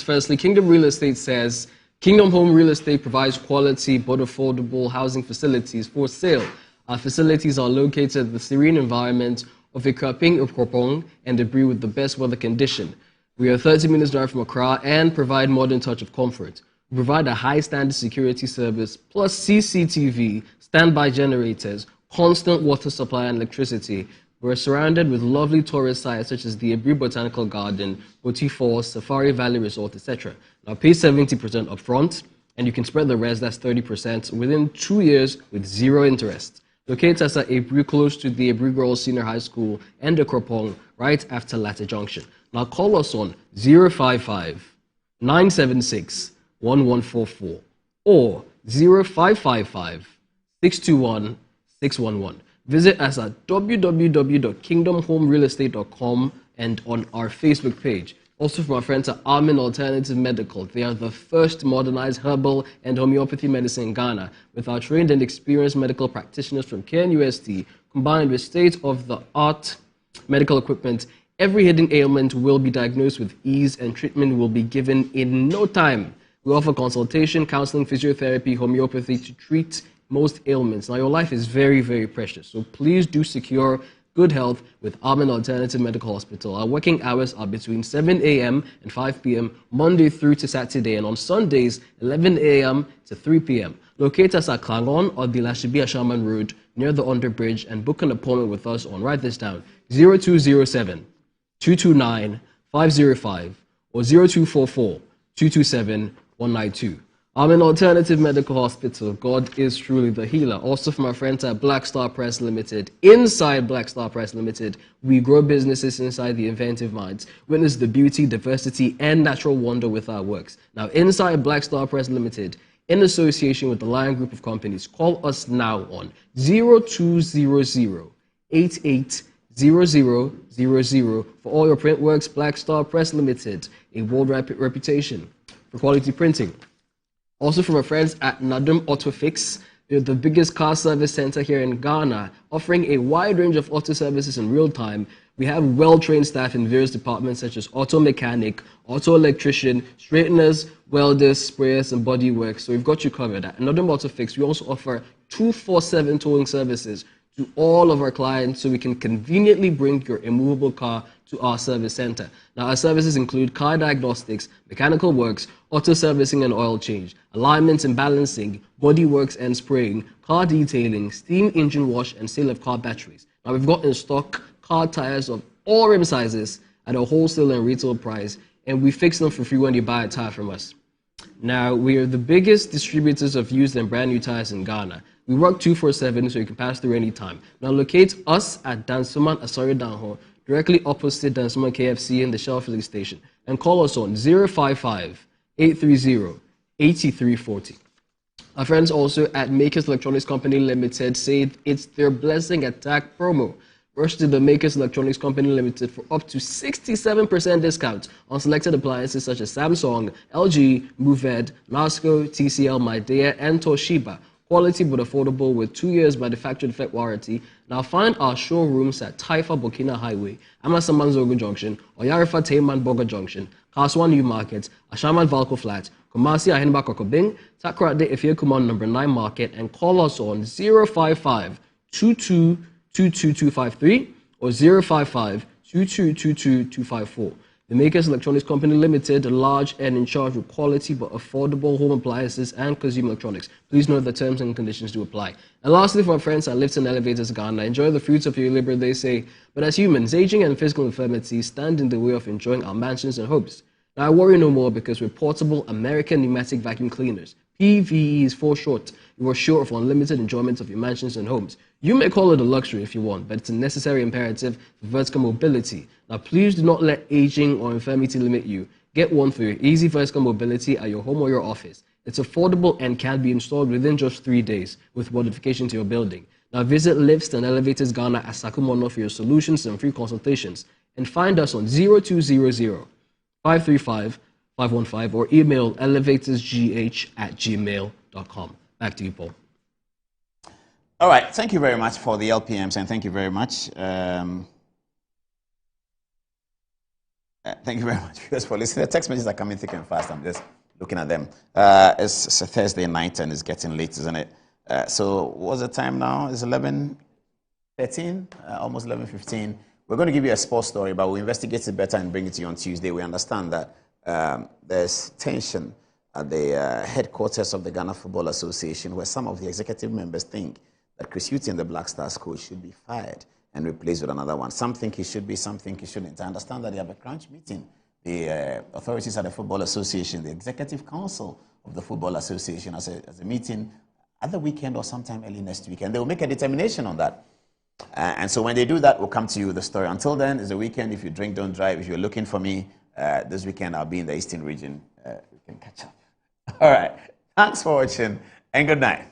Speaker 17: Firstly, Kingdom Real Estate says, Kingdom Home Real Estate provides quality but affordable housing facilities for sale. Our facilities are located in the serene environment of Ikraping, Ukropong, and Debris with the best weather condition. We are 30 minutes drive from Accra and provide modern touch of comfort. We provide a high standard security service plus CCTV, standby generators, constant water supply and electricity. We're surrounded with lovely tourist sites such as the Ebri Botanical Garden, Boti Falls, Safari Valley Resort, etc. Now pay 70% upfront, and you can spread the rest, that's 30%, within 2 years with zero interest. Locate us at Ebri, close to the Ebri Girls Senior High School and the Kropong, right after Latte Junction. Now call us on 055-976-1144 or 0555-621-611. Visit us at www.kingdomhomerealestate.com and on our Facebook page. Also from our friends at Armin Alternative Medical. They are the first to modernize herbal and homeopathy medicine in Ghana with our trained and experienced medical practitioners from KNUST combined with state-of-the-art medical equipment. Every hidden ailment will be diagnosed with ease and treatment will be given in no time. We offer consultation, counseling, physiotherapy, homeopathy to treat most ailments. Now, your life is very, very precious, so please do secure good health with Almond Alternative Medical Hospital. Our working hours are between 7 a.m. and 5 p.m. Monday through to Saturday, and on Sundays 11 a.m. to 3 p.m. Locate us at Klangon or the Lashibia Shaman Road near the Underbridge and book an appointment with us on, write this down, 0207 229 505 or 0244 227 192. I'm an Alternative Medical Hospital. God is truly the healer. Also from our friends at Black Star Press Limited. Inside Black Star Press Limited, we grow businesses inside the inventive minds. Witness the beauty, diversity, and natural wonder with our works. Now, inside Black Star Press Limited, in association with the Lion Group of Companies, call us now on 0200 880000 for all your print works. Black Star Press Limited, a world reputation for quality printing. Also from our friends at Nadum Autofix, they're the biggest car service center here in Ghana, offering a wide range of auto services in real time. We have well-trained staff in various departments such as auto mechanic, auto electrician, straighteners, welders, sprayers, and body work. So we've got you covered. At Nadum Autofix, we also offer 24/7 towing services to all of our clients so we can conveniently bring your immovable car to our service center. Now, our services include car diagnostics, mechanical works, auto servicing and oil change, alignment and balancing, body works and spraying, car detailing, steam engine wash, and sale of car batteries. Now, we've got in stock car tires of all rim sizes at a wholesale and retail price, and we fix them for free when you buy a tire from us. Now, we are the biggest distributors of used and brand new tires in Ghana. We work 24/7 so you can pass through any time. Now, locate us at Dansuman Asori Danho, directly opposite Dansuman KFC in the Shell filling station, and call us on 055-830-8340. Our friends also at Makers Electronics Company Limited say it's their Blessing Attack promo. Rush to the Makers Electronics Company Limited for up to 67% discount on selected appliances such as Samsung, LG, Moved, Nasco, TCL, Midea, and Toshiba. Quality but affordable with 2 years manufacturer defect warranty. Now find our showrooms at Taifa Burkina Highway, Amasaman Zogo Junction, Oyarifa Tayman Boga Junction, Kaswa New Market, Ashaman Valco Flat, Kumasi Ahenba Kokobing, Takrade Efie Kuman No. 9 Market, and call us on 055-2222-253 or 055-2222-254. The Makers Electronics Company Limited, large and in charge with quality but affordable home appliances and consumer electronics. Please note the terms and conditions do apply. And lastly, for my friends at Lifts and Elevators Ghana, enjoy the fruits of your labor, they say. But as humans, aging and physical infirmity stand in the way of enjoying our mansions and homes. Now I worry no more because with portable American pneumatic vacuum cleaners, PVEs for short, you are sure of unlimited enjoyment of your mansions and homes. You may call it a luxury if you want, but it's a necessary imperative for vertical mobility. Now, please do not let aging or infirmity limit you. Get one for your easy vertical mobility at your home or your office. It's affordable and can be installed within just 3 days with modification to your building. Now, visit Lifts and Elevators Ghana at Sakumono for your solutions and free consultations. And find us on 0200-535-515 or email elevatorsgh@gmail.com. Back to you, Paul.
Speaker 1: All right. Thank you very much for the LPMs, and thank you very much. Thank you very much for listening. The text messages are coming thick and fast. I'm just looking at them. It's a Thursday night and it's getting late, isn't it? So what's the time now? It's 11:13, almost 11:15. We're going to give you a sports story, but we'll investigate it better and bring it to you on Tuesday. We understand that there's tension at the headquarters of the Ghana Football Association, where some of the executive members think that Chris Hughton, the Black Stars coach, should be fired and replaced with another one. Some think he should be, some think he shouldn't. I understand that they have a crunch meeting. The authorities at the Football Association, the Executive Council of the Football Association, as a meeting at the weekend or sometime early next week, and they will make a determination on that. And so when they do that, we'll come to you with the story. Until then, it's a weekend. If you drink, don't drive. If you're looking for me this weekend, I'll be in the Eastern region. We can catch up. All right. Thanks for watching, and good night.